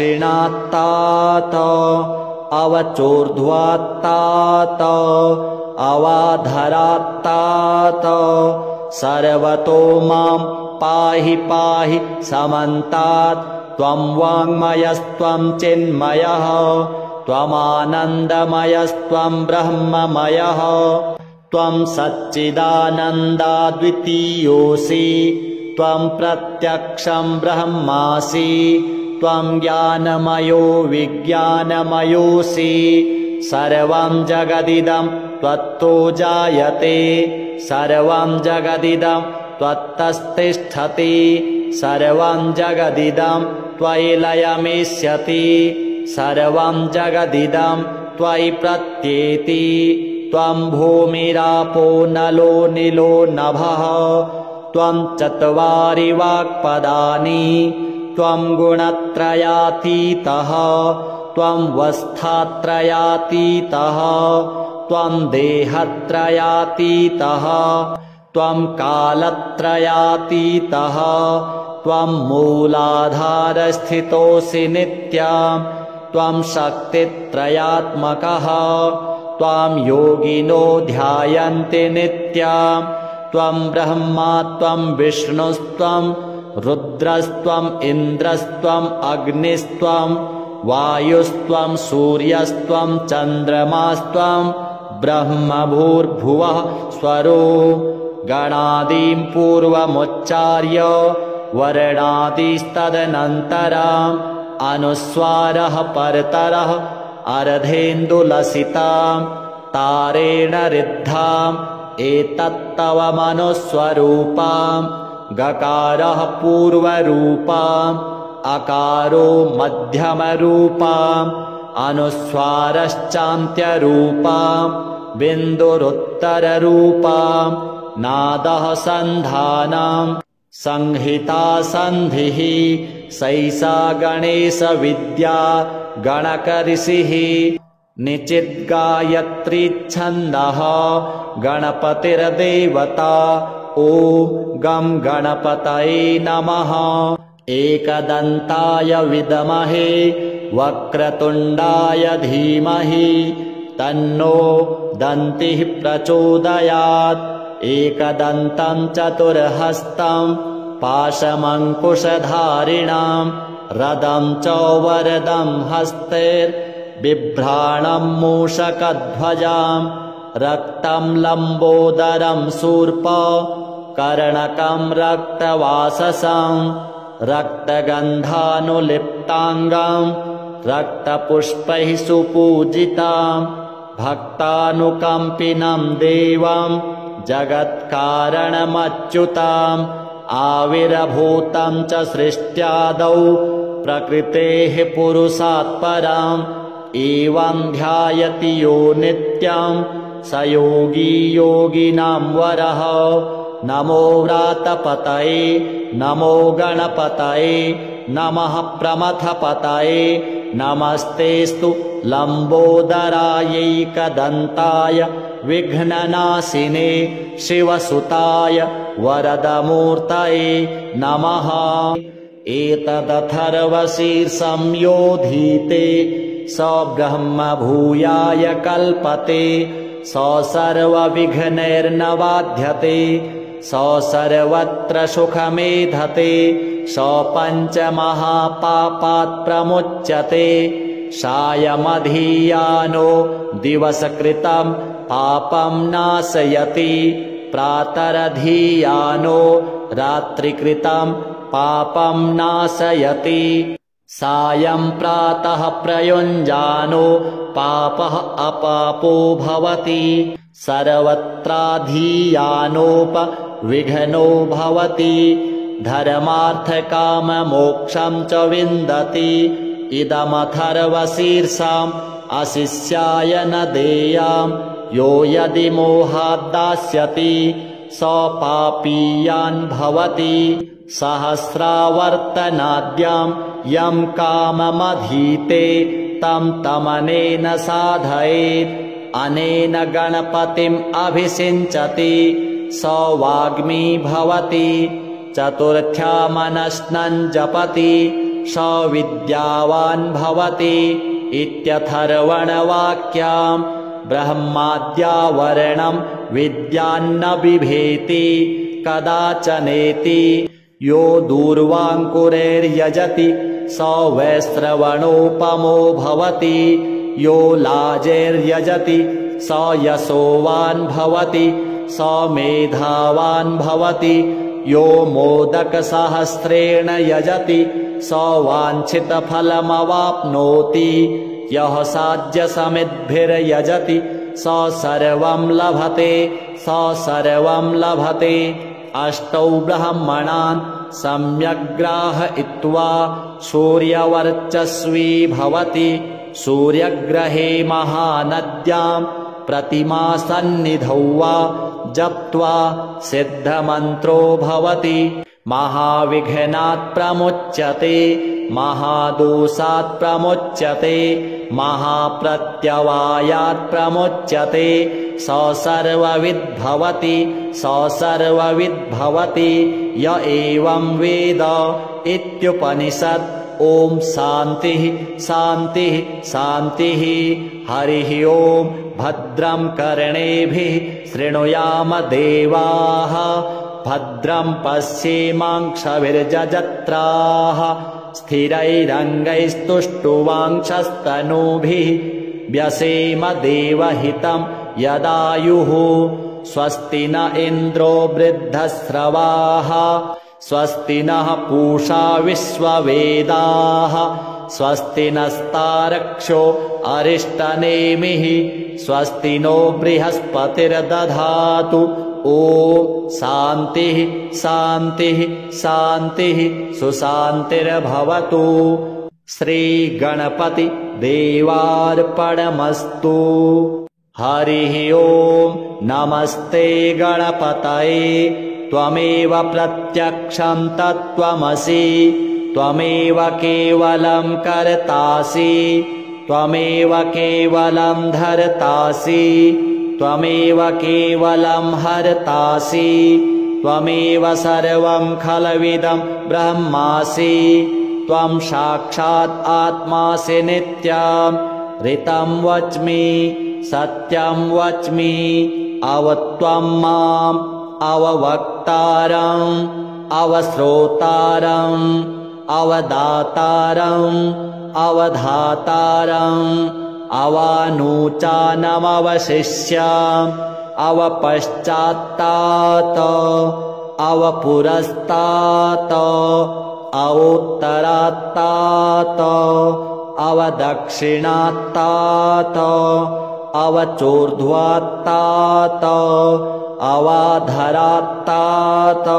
अवचोर्ध्वात्तात अवाधरात्तात सर्वतो मां पाहि पाहि समन्तात् त्वं वाङ्मयस्त्वं चिन्मयः त्वमानन्दमयस्त्वं ब्रह्ममयः त्वं सच्चिदानन्दाद्वितीयोऽसि त्वं प्रत्यक्षं ब्रह्मासि त्वं ज्ञानमयो विज्ञानमयोऽसि सर्वं जगदिदं त्वत्तो जायते सर्वं जगदिदं त्वत्तस्तिष्ठति सर्वं जगदिदं त्वयि लयमिष्यति सर्वं जगदिदं त्वयि प्रत्येति त्वं भूमिरापो नलो निलो नभः त्वं चत्वारि वाक्पदानि त्वं गुणत्रयातीतः त्वं वस्थात्रयातीतः त्वं देहत्रयातीतः त्वं कालत्रयातीतः त्वं मूलाधारस्थितोऽसि नित्यं त्वं शक्तित्रयात्मकः त्वां योगिनो ध्यायन्ति नित्यं त्वं ब्रह्मा त्वं विष्णुस्त्वं रुद्रस्त्वम् इन्द्रस्त्वम् अग्निस्त्वं वायुस्त्वं सूर्यस्त्वं चन्द्रमास्त्वं ब्रह्म भूर्भुवः स्वरो गणादीं पूर्वमुच्चार्य वर्णादिस्तदनन्तरम् अनुस्वारः परतरः अर्धेन्दुलसितां तारेण रिद्धाम् एतत्तव मनुस्वरूपाम् गकारः पूर्वरूपाम् अकारो मध्यमरूपाम् अनुस्वारश्चान्त्यरूपाम् बिन्दुरुत्तररूपाम् नादः सन्धानम् संहिता सन्धिः सैषा गणेशविद्या गणकऋषिः निचिद्गायत्रीच्छन्दः गणपतिर्देवता ॐ गं गणपतये नमः एकदन्ताय विद्महे वक्रतुण्डाय धीमहि तन्नो दन्तिः प्रचोदयात् एकदन्तं चतुर्हस्तं पाशमङ्कुशधारिणां रदं च वरदं हस्तैर्बिभ्राणं मूषकध्वजां रक्तं लम्बोदरं शूर्प कर्णकं रक्तवाससं रक्तगन्धानुलिप्ताङ्गं रक्तपुष्पैः सुपूजितां भक्तानुकम्पिनं देवं जगत्कारणमच्युताम् आविर्भूतं च सृष्ट्यादौ प्रकृतेः पुरुषात् परम् एवं ध्यायति यो नित्यं स योगी योगिनां वरः नमो व्रातपतये नमो गणपतये नमः प्रमथपतये नमस्तेस्तु लम्बोदरायैकदन्ताय विघ्ननाशिने शिवसुताय वरदमूर्तये नमः एतदथर्वशीर्षं योधीते स ब्रह्म भूयाय कल्पते स सर्वविघ्नैर्न बाध्यते स सर्वत्र सुखमेधते स पञ्चमहापापात् प्रमुच्यते सायमधीयानो दिवसकृतं पापं नाशयति प्रातरधीयानो रात्रिकृतं पापं नाशयति सायं प्रातः प्रयुञ्जानो पापः अपापो भवति सर्वत्राधीयानोपविघ्नो भवति धर्मार्थकाममोक्षं च विन्दति इदमथर्वशीर्षम् अशिष्याय न देयाम् यो यदि मोहाद्दास्यति स पापीयान् भवति सहस्रावर्तनाद्यं यं काममधीते तं तमनेन साधयेत् अनेन गणपतिम् अभिषिञ्चति स वाग्मी भवति चतुर्थ्या मनस्नं जपति स विद्यावान् भवति इत्यथर्वणवाक्यां ब्रह्माद्यावरणं विद्यान्न बिभेति कदाचनेति यो दूर्वाङ्कुरैर्यजति स वैश्रवणोपमो भवति यो लाजैर्यजति स यशोवान् भवति स मेधावान् भवति यो मोदकसहस्रेण यजति स वाञ्छितफलमवाप्नोति यः साध्यसमिद्भिर्यजति स सर्वं लभते स सर्वं लभते अष्टौ ब्रह्मणान् सम्यग् ग्राहयित्वा सूर्यवर्चस्वी भवति सूर्यग्रहे महानद्यां प्रतिमासन्निधौ वा जप्त्वा सिद्धमन्त्रो भवति महाविघ्नात् प्रमुच्यते महादोषात् प्रमुच्यते महाप्रत्यवायात् प्रमुच्यते स सर्वविद्भवति स सर्वविद्भवति य एवं वेद इत्युपनिषत्। ॐ शान्तिः शान्तिः शान्तिः। हरिः ॐ भद्रं कर्णेभिः शृणुयाम देवाः भद्रं पश्येमाक्षभिर्यजत्राः स्थिरैरङ्गैस्तुष्टुवांशस्तनूभिः व्यसेम देवहितं यदायुः। स्वस्ति न इन्द्रो वृद्धश्रवाः स्वस्ति नः पूषा विश्ववेदाः स्वस्ति नस्तार्क्ष्यो अरिष्टनेमिः स्वस्ति नो बृहस्पतिर्दधातु। ॐ शान्तिः शान्तिः शान्तिः सुशान्तिर्भवतु। श्रीगणपति देवार्पणमस्तु। हरिः ॐ नमस्ते गणपतये त्वमेव प्रत्यक्षं तत्त्वमसि त्वमेव केवलं कर्तासि त्वमेव केवलं धर्तासि त्वमेव केवलं हर्तासि त्वमेव सर्वं खलविदं ब्रह्मासि त्वं साक्षात् आत्मासि नित्यं ऋतं वच्मि सत्यं वच्मि अवत्वं माम् अववक्तारम् अवश्रोतारम् अवदातारम् अवधातारम् अवानूचानमवशिष्याम् अवपश्चात्तात् अवपुरस्तात् अवोत्तरात्तात् अवदक्षिणात्तात् अवचोर्ध्वात्तात् अवाधरात्तात्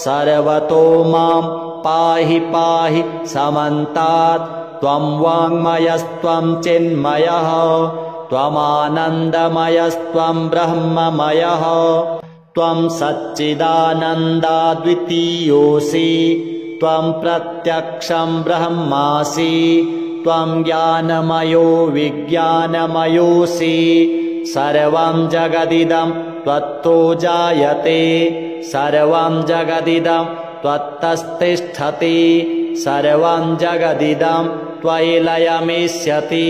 सर्वतो मां पाहि पाहि समन्तात् त्वं वाङ्मयस्त्वं चिन्मयः त्वमानन्दमयस्त्वं ब्रह्ममयः त्वं सच्चिदानन्दाद्वितीयोऽसि त्वं प्रत्यक्षं ब्रह्मासि त्वं ज्ञानमयो विज्ञानमयोऽसि सर्वं जगदिदं त्वत्तो जायते सर्वं जगदिदं त्वत्तस्तिष्ठति सर्वं जगदिदं त्वयि लयमिष्यति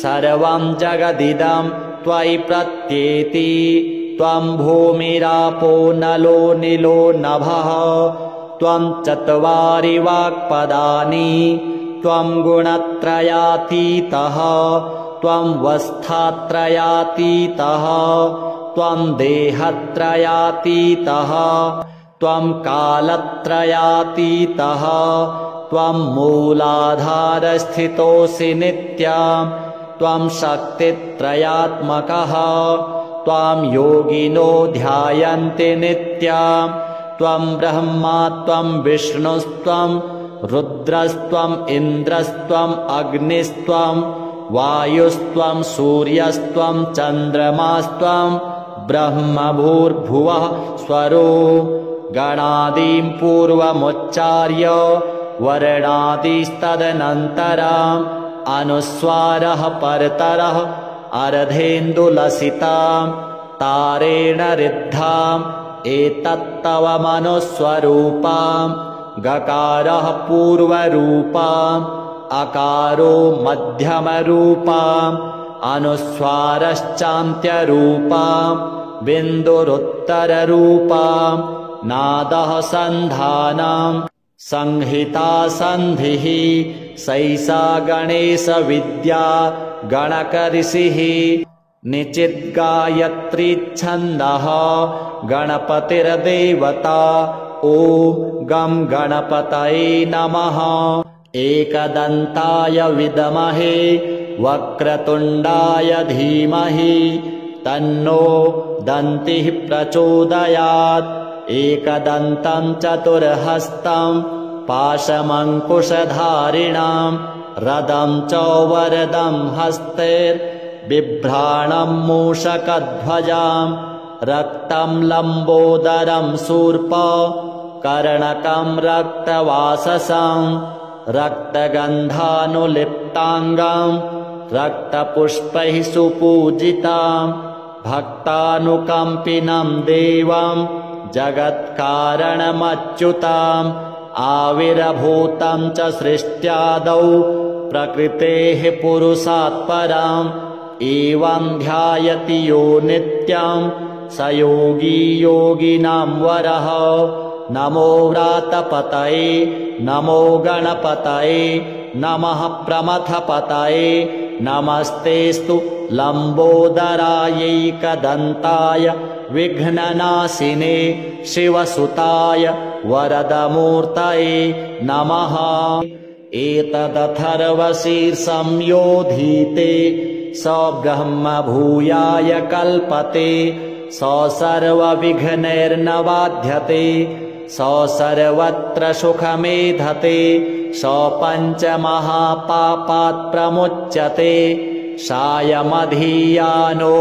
सर्वं जगदिदं त्वयि प्रत्येति त्वं भूमिरापो नलो निलो नभः त्वं चत्वारि वाक्पदानि त्वं गुणत्रयातीतः त्वं वस्थात्रयातीतः त्वं देहत्रयातीतः त्वं कालत्रयातीतः त्वं मूलाधारस्थितोऽसि नित्यं त्वं शक्तित्रयात्मकः त्वां योगिनो ध्यायन्ति नित्यं त्वं ब्रह्मा त्वं विष्णुस्त्वं रुद्रस्त्वं इन्द्रस्त्वं अग्निस्त्वं वायुस्त्वं सूर्यस्त्वं चन्द्रमास्त्वं ब्रह्मभूर्भुवः स्वरो गणादीं पूर्वमुच्चार्य वर्णादिस्तदनन्तरम् अनुस्वारः परतरः अर्धेन्दुलसितां तारेण रिद्धाम् एतत्तव मनुस्वरूपाम् गकारः पूर्वरूपाम् अकारो मध्यमरूपाम् अनुस्वारश्चान्त्यरूपाम् बिन्दुरुत्तररूपाम् नादः सन्धानम् संहिता सन्धिः सैषा गणेशविद्या गणकऋषिः निचिद्गायत्रीच्छन्दः गणपतिर्देवता ॐ गं गणपतये नमः एकदन्ताय विद्महे वक्रतुण्डाय धीमहि तन्नो दन्तिः प्रचोदयात् एकदन्तं चतुर्हस्तं पाशमङ्कुशधारिणां रदं च वरदं हस्तैर्बिभ्राणं मूषकध्वजां रक्तं लम्बोदरं शूर्प कर्णकं रक्तवाससं रक्तगन्धानुलिप्ताङ्गं रक्तपुष्पैः सुपूजितां भक्तानुकम्पिनं देवं जगत्कारणमच्युताम् आविर्भूतं च सृष्ट्यादौ प्रकृतेः पुरुषात् पराम् एवं ध्यायति यो नित्यं स योगी योगिनां वरः। नमो व्रातपतये नमो गणपतये नमः प्रमथपतये नमस्तेस्तु लम्बोदरायैकदन्ताय विघ्ननाशिने शिवसुताय वरदमूर्तये नमः। एतदथर्वशीर्षं योधीते स ब्रह्म भूयाय कल्पते स सर्वविघ्नैर्न बाध्यते स सर्वत्र सुखमेधते स पञ्चमहापापात् प्रमुच्यते सायमधीयानो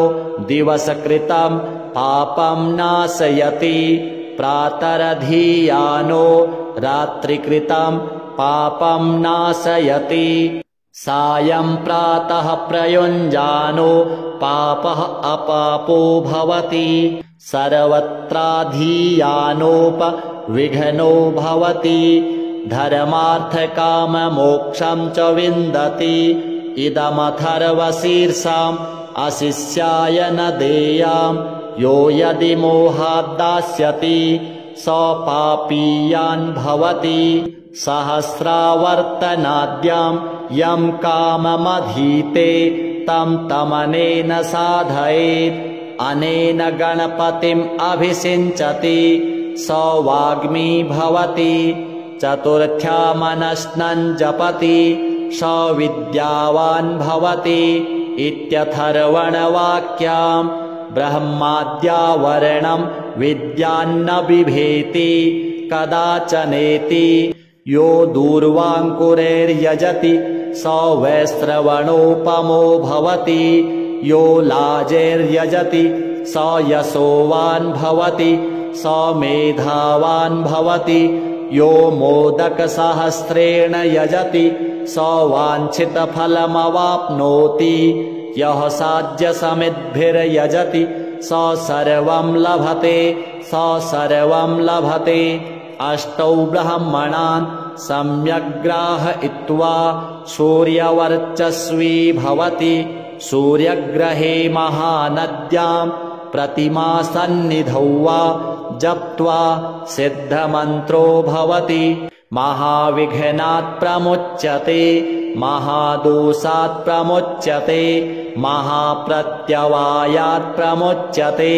दिवसकृतं पापं नाशयति प्रातरधीयानो रात्रिकृतं पापं नाशयति सायं प्रातः प्रयुञ्जानो पापः अपापो भवति सर्वत्राधीयानोपविघ्नो भवति धर्मार्थकाममोक्षं च विन्दति इदमथर्वशीर्षम् अशिष्याय न देयाम् यो यदि मोहाद्दास्यति स पापीयान् भवति सहस्रावर्तनाद्यां यं काममधीते तं तमनेन साधयेत् अनेन गणपतिम् अभिषिञ्चति स वाग्मी भवति चतुर्थ्यामनश्नं जपति स विद्यावान् भवति इत्यथर्वणवाक्यां ब्रह्माद्यावरणं विद्यान्न बिभेति कदाचनेति यो दूर्वाङ्कुरैर्यजति स वैश्रवणोपमो भवति यो लाजैर्यजति स यशोवान् भवति स मेधावान् भवति यो मोदकसहस्रेण यजति स वाञ्छितफलमवाप्नोति यः साध्यसमिद्भिर्यजति स सर्वं लभते स सर्वं लभते अष्टौ ब्रह्मणान् सम्यग्ग्राहयित्वा सूर्यवर्चस्वी भवति सूर्यग्रहे महानद्यां प्रतिमासन्निधौ वा जप्त्वा सिद्धमन्त्रो भवति महाविघ्नात् प्रमुच्यते महादोषात् प्रमुच्यते महाप्रत्यवायात् प्रमुच्यते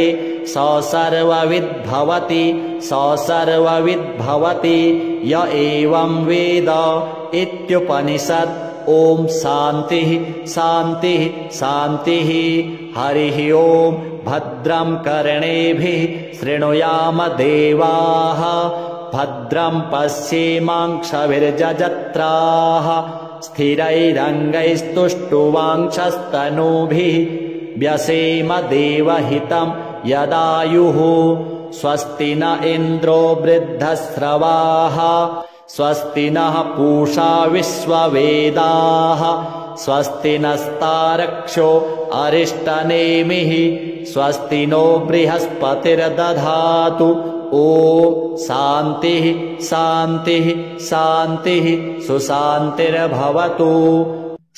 स सर्वविद्भवति स सर्वविद्भवति य एवं वेद इत्युपनिषत्। ॐ शान्तिः शान्तिः शान्तिः। हरिः ॐ भद्रं कर्णेभिः शृणुयाम देवाः भद्रं पश्येमाक्षभिर्जजत्राः स्थिरैरङ्गैस्तुष्टुवांक्षस्तनूभिः व्यसेम देवहितं यदायुः। स्वस्ति न इन्द्रो वृद्धस्रवाः स्वस्ति नः पूषा विश्ववेदाः स्वस्ति नस्तारक्षो अरिष्टनेमिः स्वस्ति नो बृहस्पतिर्दधातु। ॐ शान्तिः शान्तिः शान्तिः सुशान्तिर्भवतु।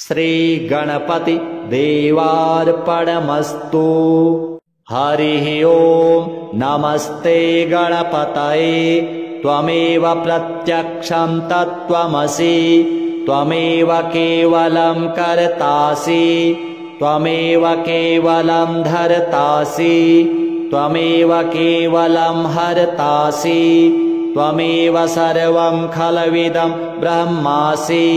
श्रीगणपति देवार्पणमस्तु। हरिः ॐ नमस्ते गणपतये त्वमेव प्रत्यक्षं तत्त्वमसि त्वमेव केवलं कर्तासि त्वमेव केवलं धर्तासि त्वमेव केवलं हर्तासि त्वमेव सर्वं खलविदं ब्रह्मासि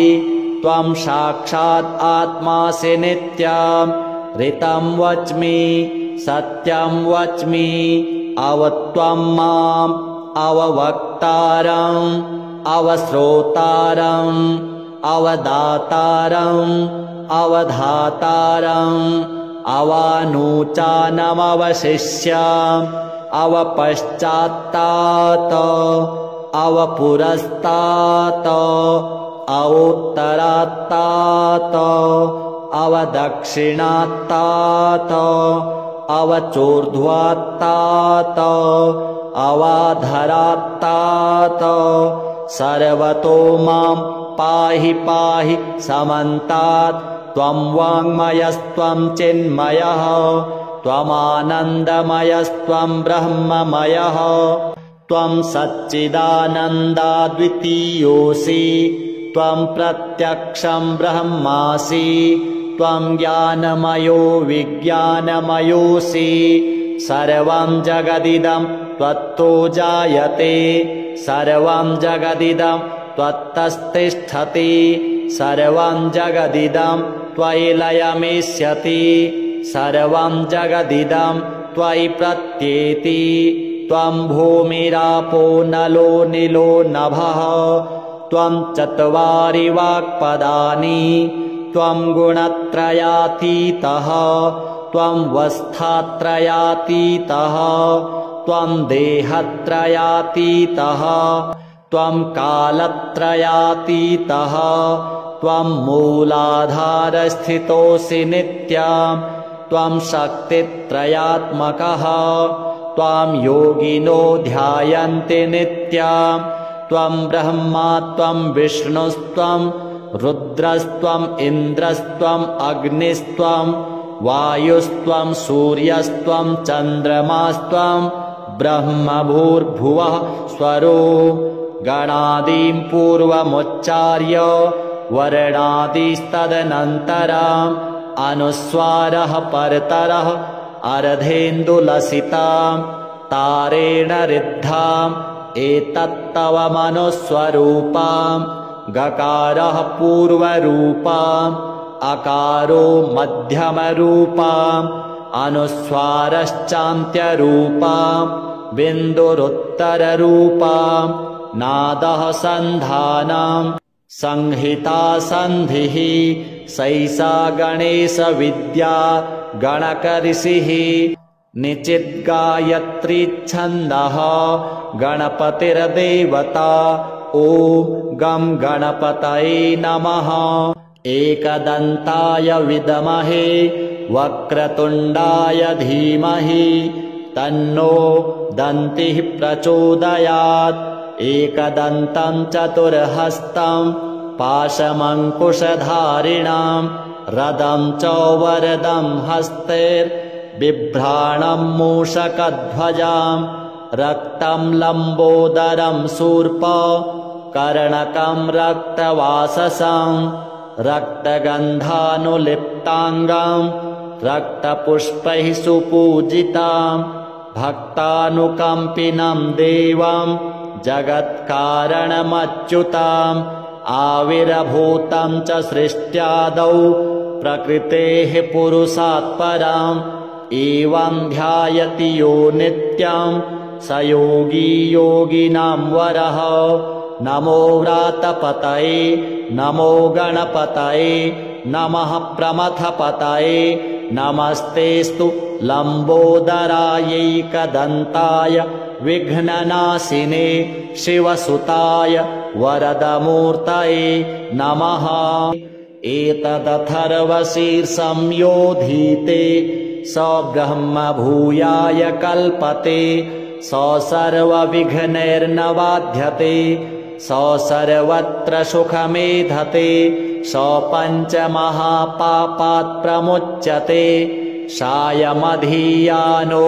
त्वं साक्षात् आत्मासि नित्यं ऋतं वच्मि सत्यं वच्मि अवत्वं माम् अववक्तारम् अवश्रोतारम् अवदातारम् अवधातारम् अवानूचानमवशिष्याम् अवपश्चात्तात् अवपुरस्तात् अवोत्तरात्तात् अवदक्षिणात्तात् अवचोर्ध्वात्तात् अवाधरात्तात् सर्वतो मां पाहि पाहि समन्तात् त्वं वाङ्मयस्त्वं चिन्मयः त्वमानन्दमयस्त्वं ब्रह्ममयः त्वं सच्चिदानन्दाद्वितीयोऽसि त्वं प्रत्यक्षं ब्रह्मासि त्वं ज्ञानमयो विज्ञानमयोऽसि सर्वं जगदिदं त्वत्तो जायते सर्वं जगदिदं त्वत्तस्तिष्ठति सर्वं जगदिदं त्वयि लयमेष्यति सर्वं जगदिदं त्वयि प्रत्येति त्वं भूमिरापो नलो निलो नभः त्वं चत्वारि वाक्पदानि त्वं गुणत्रयातीतः त्वं वस्थात्रयातीतः त्वं देहत्रयातीतः त्वं कालत्रयातीतः त्वं मूलाधारस्थितोऽसि नित्यं त्वं शक्तित्रयात्मकः त्वां योगिनो ध्यायन्ति नित्यं त्वं ब्रह्मा त्वं विष्णुस्त्वं रुद्रस्त्वम् इन्द्रस्त्वम् अग्निस्त्वं वायुस्त्वं सूर्यस्त्वं चन्द्रमास्त्वं ब्रह्मभूर्भुवः स्वरो गणादीं पूर्वमुच्चार्य वर्णादिस्तदनन्तरम् अनुस्वारः परतरः अर्धेन्दुलसितां तारेण रिद्धाम् एतत्तव मनुस्वरूपाम् गकारः पूर्वरूपाम् अकारो मध्यमरूपाम् अनुस्वारश्चान्त्यरूपाम् बिन्दुरुत्तररूपाम् नादः सन्धानम् संहिता सन्धिः सैषा गणेशविद्या गणकऋषिः निचिद्गायत्रीच्छन्दः गणपतिर्देवता ॐ गं गणपतये नमः एकदन्ताय विद्महे वक्रतुण्डाय धीमहि तन्नो दन्तिः प्रचोदयात् एकदन्तं चतुर्हस्तं पाशमङ्कुशधारिणां रदं च वरदं हस्तैर्बिभ्राणं मूषकध्वजां रक्तं लम्बोदरं शूर्प कर्णकं रक्तवाससं रक्तगन्धानुलिप्ताङ्गं रक्तपुष्पैः सुपूजितां भक्तानुकम्पिनं देवं जगत्कारणमच्युताम् आविर्भूतं च सृष्ट्यादौ प्रकृतेः पुरुषात् पराम् एवं ध्यायति यो नित्यं स योगी योगिनां वरः नमो व्रातपतये नमो गणपतये नमः प्रमथपतये नमस्तेस्तु लम्बोदरायैकदन्ताय विघ्ननाशिने शिवसुताय वरदमूर्तये नमः एतदथर्वशीर्षं योधीते स ब्रह्मभूयाय कल्पते स सर्वविघ्नैर्न बाध्यते स सर्वत्र सुखमेधते स पञ्चमहापापात् प्रमुच्यते सायमधीयानो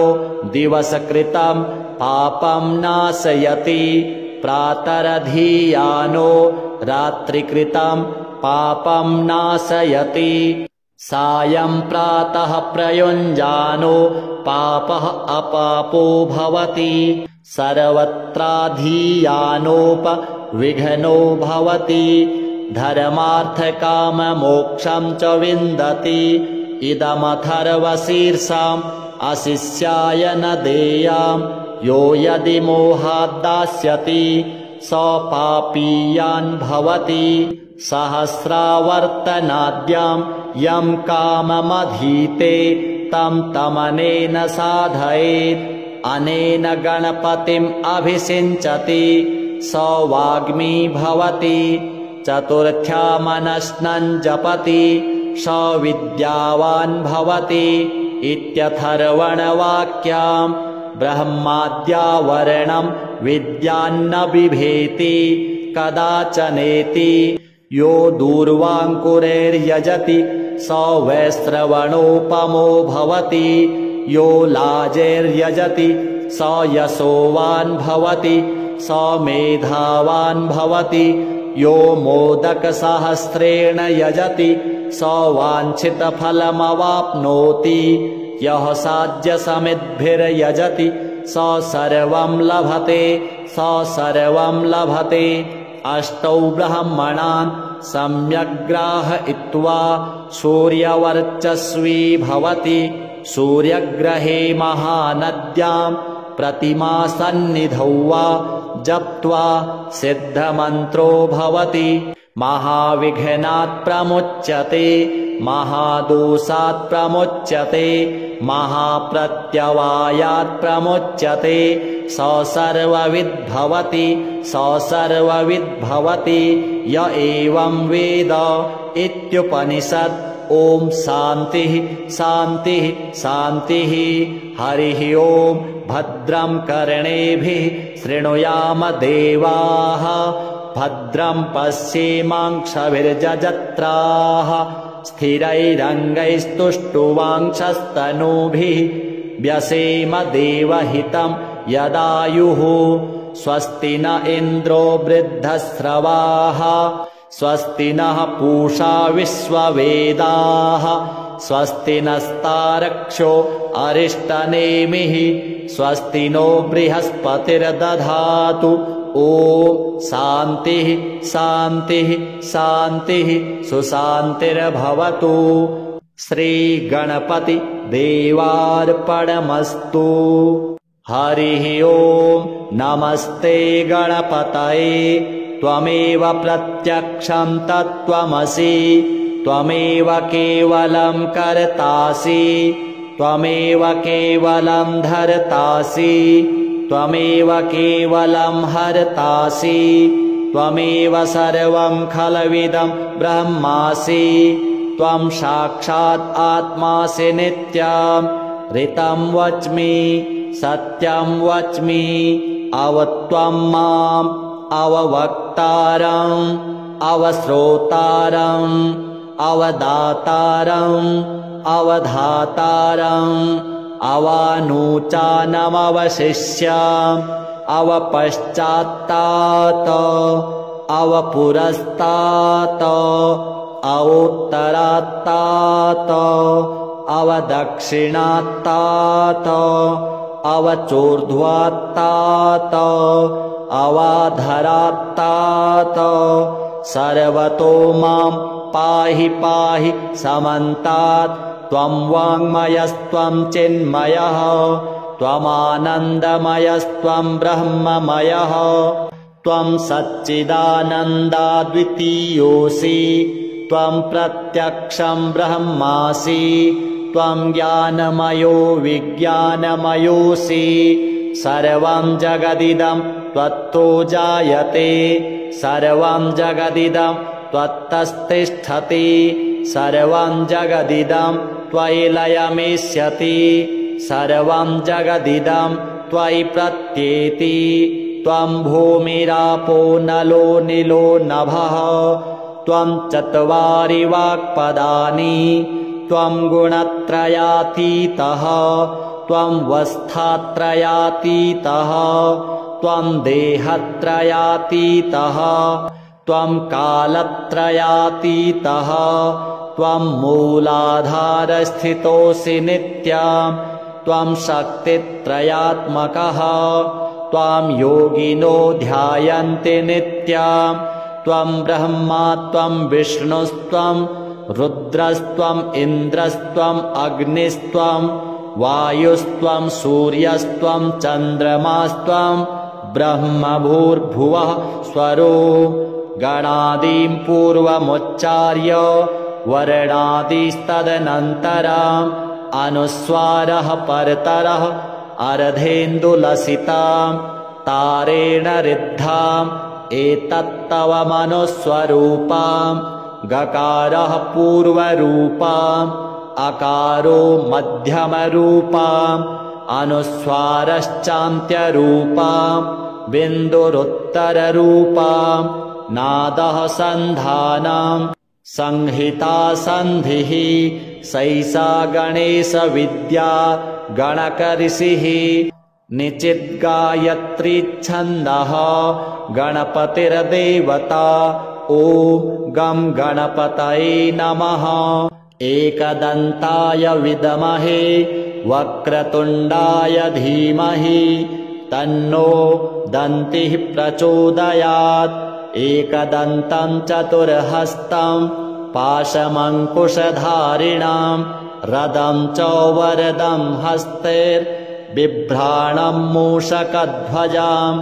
दिवसकृतं पापं नाशयति प्रातरधीयानो रात्रिकृतं पापं नाशयति सायं प्रातः प्रयुञ्जानो पापः अपापो भवति सर्वत्राधीयानोपविघ्नो भवति धर्मार्थकाममोक्षं च विन्दति इदमथर्वशीर्षम् अशिष्याय न देयाम् यो यदि मोहाद्दास्यति स पापीयान् भवति। सहस्रावर्तनाद्यां यं काममधीते तं तमनेन साधयेत् अनेन गणपतिम् अभिषिञ्चति स वाग्मी भवति चतुर्थ्यामनश्नं जपति स विद्यावान् भवति इत्यथर्वणवाक्यां ब्रह्माद्यावरणं विद्यान्न बिभेति कदाचनेति यो दूर्वाङ्कुरैर्यजति स वैश्रवणोपमो भवति यो लाजैर्यजति स यशोवान् भवति स मेधावान् भवति यो मोदकसहस्रेण यजति स वाञ्छितफलमवाप्नोति यः साध्यसमिद्भिर्यजति स सर्वं लभते स सर्वं लभते अष्टौ ब्रह्मणान् सम्यग्ग्राहयित्वा सूर्यवर्चस्वी भवति सूर्यग्रहे महानद्यां प्रतिमासन्निधौ वा जप्त्वा सिद्धमन्त्रो भवति महाविघ्नात् प्रमुच्यते महादोषात् प्रमुच्यते महाप्रत्यवायात् प्रमुच्यते स सर्वविद्भवति स सर्वविद्भवति य एवं वेद इत्युपनिषत्। ॐ शान्तिः शान्तिः शान्तिः। हरिः ॐ भद्रं कर्णेभिः शृणुयाम देवाः भद्रं पश्येमाक्षभिर्जजत्राः स्थिरैरङ्गैस्तुष्टुवांशस्तनूभिः व्यसेम देवहितं यदायुः। स्वस्ति न इन्द्रो वृद्धश्रवाः स्वस्ति नः पूषा विश्ववेदाः स्वस्ति नस्तारक्षो अरिष्टनेमिः स्वस्ति नो बृहस्पतिर्दधातु। ॐ शान्तिः शान्तिः शान्तिः सुशान्तिर्भवतु। श्रीगणपति देवार्पणमस्तु। हरिः ॐ नमस्ते गणपतये त्वमेव प्रत्यक्षं तत्त्वमसि त्वमेव केवलं कर्तासि त्वमेव केवलं धर्तासि त्वमेव केवलं हर्तासि त्वमेव सर्वं खलविदं ब्रह्मासि त्वं साक्षात् आत्मासि नित्यं ऋतं वच्मि सत्यं वच्मि अवत्वं माम् अववक्तारम् अवश्रोतारम् अवदातारम् अवधातारम् अवानूचानमवशिष्याम् अवपश्चात्तात अवपुरस्तात् अवोत्तरात्तात अवदक्षिणात्तात अवचोर्ध्वात्तात अवाधरात्तात सर्वतो मां पाहि पाहि समन्तात् त्वं वाङ्मयस्त्वं चिन्मयः त्वमानन्दमयस्त्वं ब्रह्ममयः त्वं सच्चिदानन्दाद्वितीयोऽसि त्वं प्रत्यक्षं ब्रह्मासि त्वं ज्ञानमयो विज्ञानमयोऽसि सर्वं जगदिदं त्वत्तो जायते सर्वं जगदिदं त्वत्तस्तिष्ठति सर्वं जगदिदं त्वयि लयमेष्यति सर्वं जगदिदं त्वयि प्रत्येति त्वं भूमिरापो नलो निलो नभः त्वं चत्वारि वाक्पदानि त्वं गुणत्रयातीतः त्वं वस्थात्रयातीतः त्वं देहत्रयातीतः त्वं कालत्रयातीतः त्वं मूलाधारस्थितोऽसि नित्यं त्वं शक्तित्रयात्मकः त्वां योगिनो ध्यायन्ति नित्यं त्वं ब्रह्मा त्वं विष्णुस्त्वं रुद्रस्त्वम् इन्द्रस्त्वम् अग्निस्त्वं वायुस्त्वं गणादीं पूर्वमुच्चार्य वर्णादिस्तदनन्तरम् अनुस्वारः परतरः अर्धेन्दुलसिताम् तारेण रिद्धाम् एतत्तव मनुस्वरूपाम् गकारः पूर्वरूपाम् अकारो मध्यमरूपाम् अनुस्वारश्चान्त्यरूपाम् बिन्दुरुत्तररूपाम् नादः सन्धानाम् संहिता सन्धिः सैषा गणेशविद्या गणकऋषिः निचिद्गायत्रीच्छन्दः गणपतिर्देवता ॐ गं गणपतये नमः। एकदन्ताय विद्महे वक्रतुण्डाय धीमहि तन्नो दन्तिः प्रचोदयात्। एकदन्तं चतुर्हस्तं पाशमङ्कुशधारिणां रदं च वरदं हस्तैर्बिभ्राणं मूषकध्वजां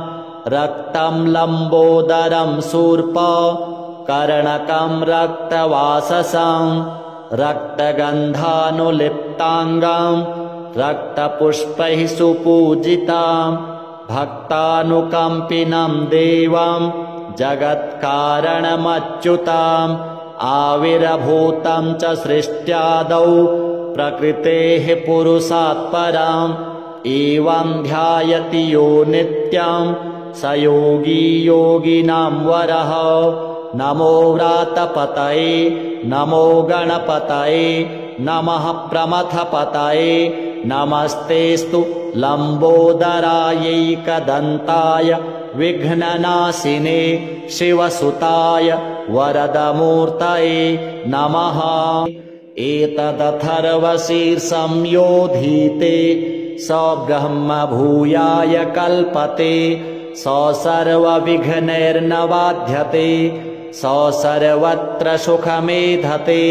रक्तं लम्बोदरं शूर्प कर्णकं रक्तवाससं रक्तगन्धानुलिप्ताङ्गं रक्तपुष्पैः सुपूजितां भक्तानुकम्पिनं देवं जगत्कारणमच्युताम् आविर्भूतं च सृष्ट्यादौ प्रकृतेः पुरुषात् पराम् एवं ध्यायति यो नित्यं स योगी योगिनां वरः। नमो व्रातपतये नमो गणपतये नमः प्रमथपतये नमस्तेस्तु लम्बोदरायैकदन्ताय विघ्ननाशिने शिवसुताय वरदमूर्तये नमः। एतदथर्वशीर्षं योधीते स ब्रह्म भूयाय कल्पते स सर्वविघ्नैर्न बाध्यते स सर्वत्र सुखमेधते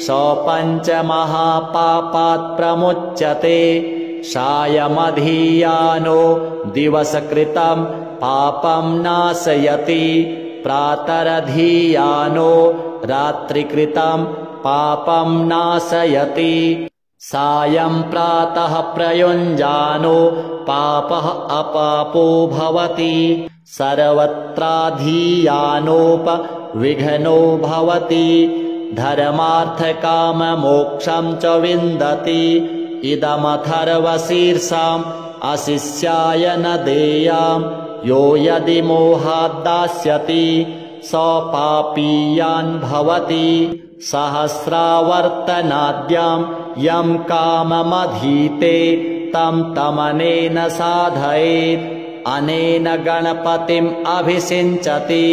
स पञ्चमहापापात् प्रमुच्यते सायमधीयानो दिवसकृतं पापं नाशयति प्रातरधीयानो रात्रिकृतं पापं नाशयति सायं प्रातः प्रयुञ्जानो पापः अपापो भवति सर्वत्राधीयानोपविघ्नो भवति धर्मार्थकाममोक्षं च विन्दति इदमथर्वशीर्षम् अशिष्याय न देयाम् यो यदि मोहाद्दास्यति स पापीयान् भवति सहस्रावर्तनाद्यं यं काममधीते तं तमनेन साधयेत् अनेन गणपतिम् अभिषिञ्चति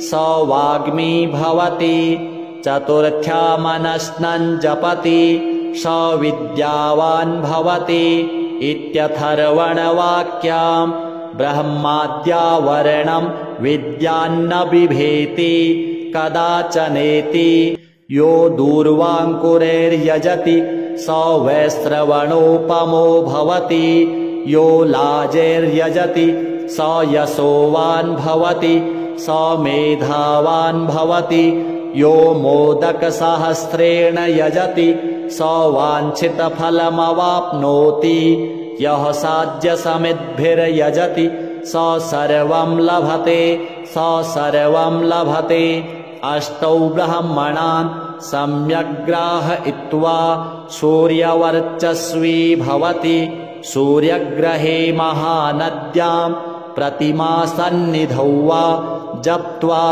स वाग्मी भवति चतुर्थ्या मनस्नं जपति स विद्यावान् भवति इत्यथर्वणवाक्याम् ब्रह्माद्यावरणं विद्यान्न बिभेति कदाचनेति यो दूर्वाङ्कुरैर्यजति स वैश्रवणोपमो भवति यो लाजैर्यजति स यशोवान् भवति स मेधावान् भवति यो मोदकसहस्रेण यजति स वाञ्छितफलमवाप्नोति यः साध्यसमिद्भिर्यजति स सर्वं लभते स सर्वं लभते अष्टौ ब्रह्मणान् सम्यग्ग्राहयित्वा सूर्यवर्चस्वी भवति सूर्यग्रहे महानद्यां प्रतिमासन्निधौ वा जप्त्वा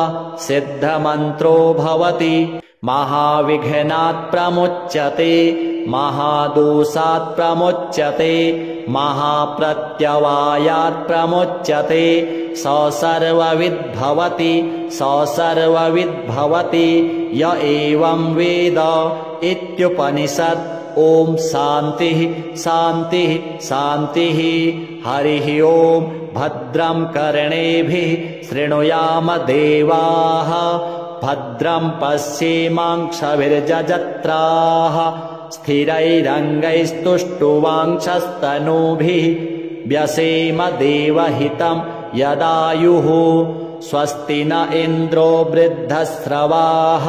सिद्धमन्त्रो भवति महाविघ्नात् प्रमुच्यते महादोषात् प्रमुच्यते महाप्रत्यवायात् प्रमुच्यते स सर्वविद्भवति स सर्वविद्भवति य एवं वेद इत्युपनिषत्। ॐ शान्तिः शान्तिः शान्तिः। हरिः ॐ भद्रं कर्णेभिः शृणुयाम देवाः भद्रं पश्येमाक्षभिर्जजत्राः स्थिरैरङ्गैस्तुष्टुवांशस्तनूभिः व्यसेम देवहितं यदायुः स्वस्ति न इन्द्रो वृद्धस्रवाः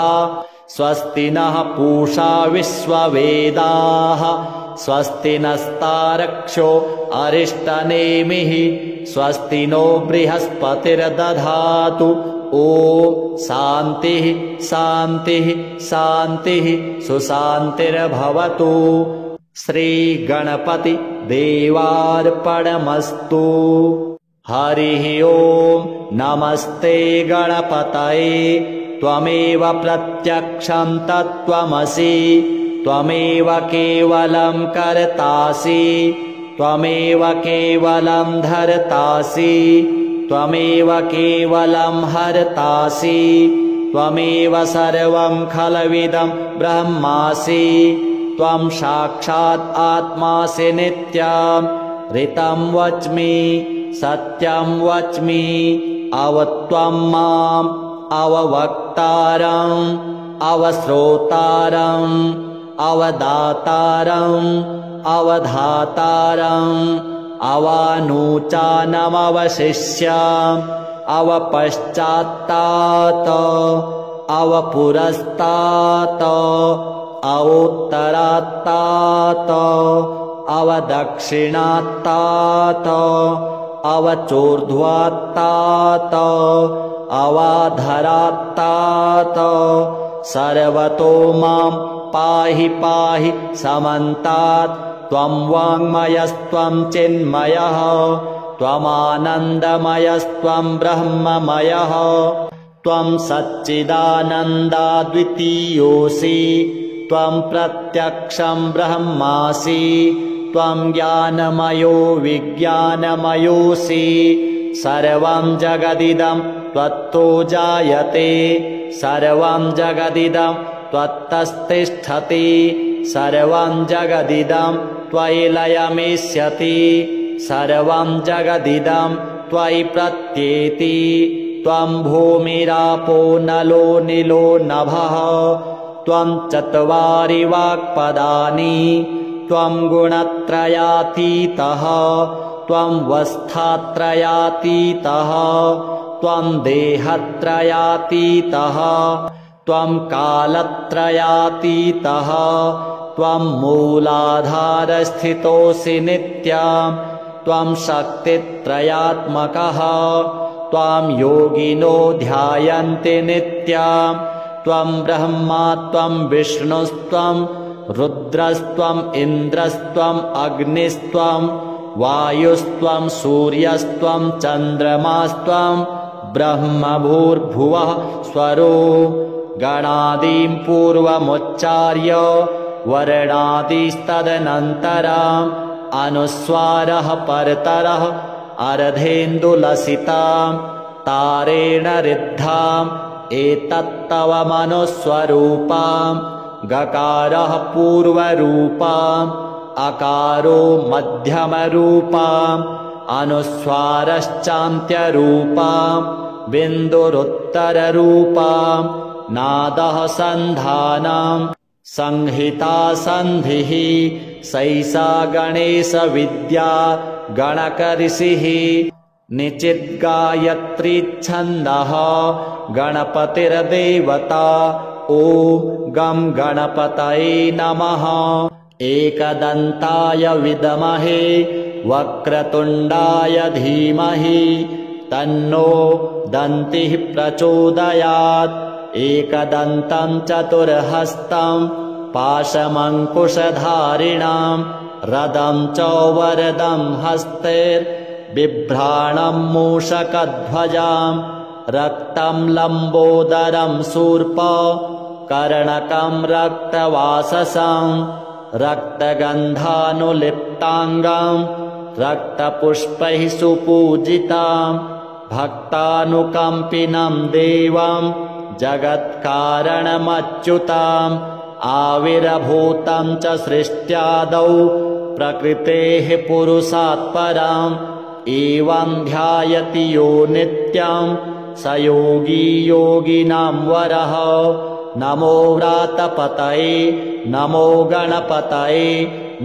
स्वस्ति नः पूषा विश्ववेदाः स्वस्ति नस्तारक्षो अरिष्टनेमिः स्वस्ति नो बृहस्पतिर्दधातु ॐ शान्तिः शान्तिः शान्तिः सुशान्तिर्भवतु। श्रीगणपति देवार्पणमस्तु। हरिः ॐ नमस्ते गणपतये त्वमेव प्रत्यक्षं तत्त्वमसि त्वमेव केवलं कर्तासि त्वमेव केवलं धर्तासि त्वमेव केवलं हर्तासि त्वमेव सर्वं खलविदं ब्रह्मासि त्वं साक्षात् आत्मासि नित्यं ऋतं वच्मि सत्यं वच्मि अवत्वं माम् अववक्तारम् अवश्रोतारम् अवदातारम् अवधातारम् अवानूचानमवशिष्याम् अवपश्चात्तात अवपुरस्तात् अवोत्तरात्तात अवदक्षिणात्तात अवचोर्ध्वात्तात अवाधरात्तात सर्वतो मां पाहि पाहि समन्तात् त्वं वाङ्मयस्त्वं चिन्मयः त्वमानन्दमयस्त्वं ब्रह्ममयः त्वं सच्चिदानन्दाद्वितीयोऽसि त्वं प्रत्यक्षं ब्रह्मासि त्वं ज्ञानमयो विज्ञानमयोऽसि सर्वं जगदिदं त्वत्तो जायते सर्वं जगदिदं त्वत्तस्तिष्ठति सर्वं जगदिदं त्वयि लयमिष्यति सर्वं जगदिदं त्वयि प्रत्येति त्वं भूमिरापो नलो निलो नभः त्वं चत्वारि वाक्पदानि त्वं गुणत्रयातीतः त्वं वस्थात्रयातीतः त्वं देहत्रयातीतः त्वं कालत्रयातीतः त्वं मूलाधारस्थितोऽसि नित्यं त्वं शक्तित्रयात्मकः त्वां योगिनो ध्यायन्ति नित्यं त्वं ब्रह्मा त्वं विष्णुस्त्वं रुद्रस्त्वम् इन्द्रस्त्वम् अग्निस्त्वं वायुस्त्वं सूर्यस्त्वं चन्द्रमास्त्वं ब्रह्मभूर्भुवः स्वरो गणादीं पूर्वमुच्चार्य वर्णादिस्तदनन्तरम् अनुस्वारः परतरः अर्धेन्दुलसितां तारेण रिद्धाम् एतत्तव मनुस्वरूपां गकारः पूर्वरूपाम् अकारो मध्यमरूपाम् अनुस्वारश्चान्त्यरूपाम् बिन्दुरुत्तररूपाम् नादः सन्धानम् संहिता सन्धिः सैषा गणेशविद्या गणकऋषिः निचिद्गायत्रीच्छन्दः गणपतिर्देवता ॐ गं गणपतये नमः। एकदन्ताय विद्महे वक्रतुण्डाय धीमहि तन्नो दन्तिः प्रचोदयात्। एकदन्तं चतुर्हस्तं पाशमङ्कुशधारिणां रदं च वरदं हस्तैर्बिभ्राणं मूषकध्वजां रक्तं लम्बोदरं शूर्प कर्णकं रक्तवाससं रक्तगन्धानुलिप्ताङ्गं रक्तपुष्पैः सुपूजितां भक्तानुकम्पिनं देवं जगत्कारणमच्युताम् आविर्भूतं च सृष्ट्यादौ प्रकृतेः पुरुषात् परम् एवं ध्यायति यो नित्यं स योगी योगिनां वरः। नमो व्रातपतये नमो गणपतये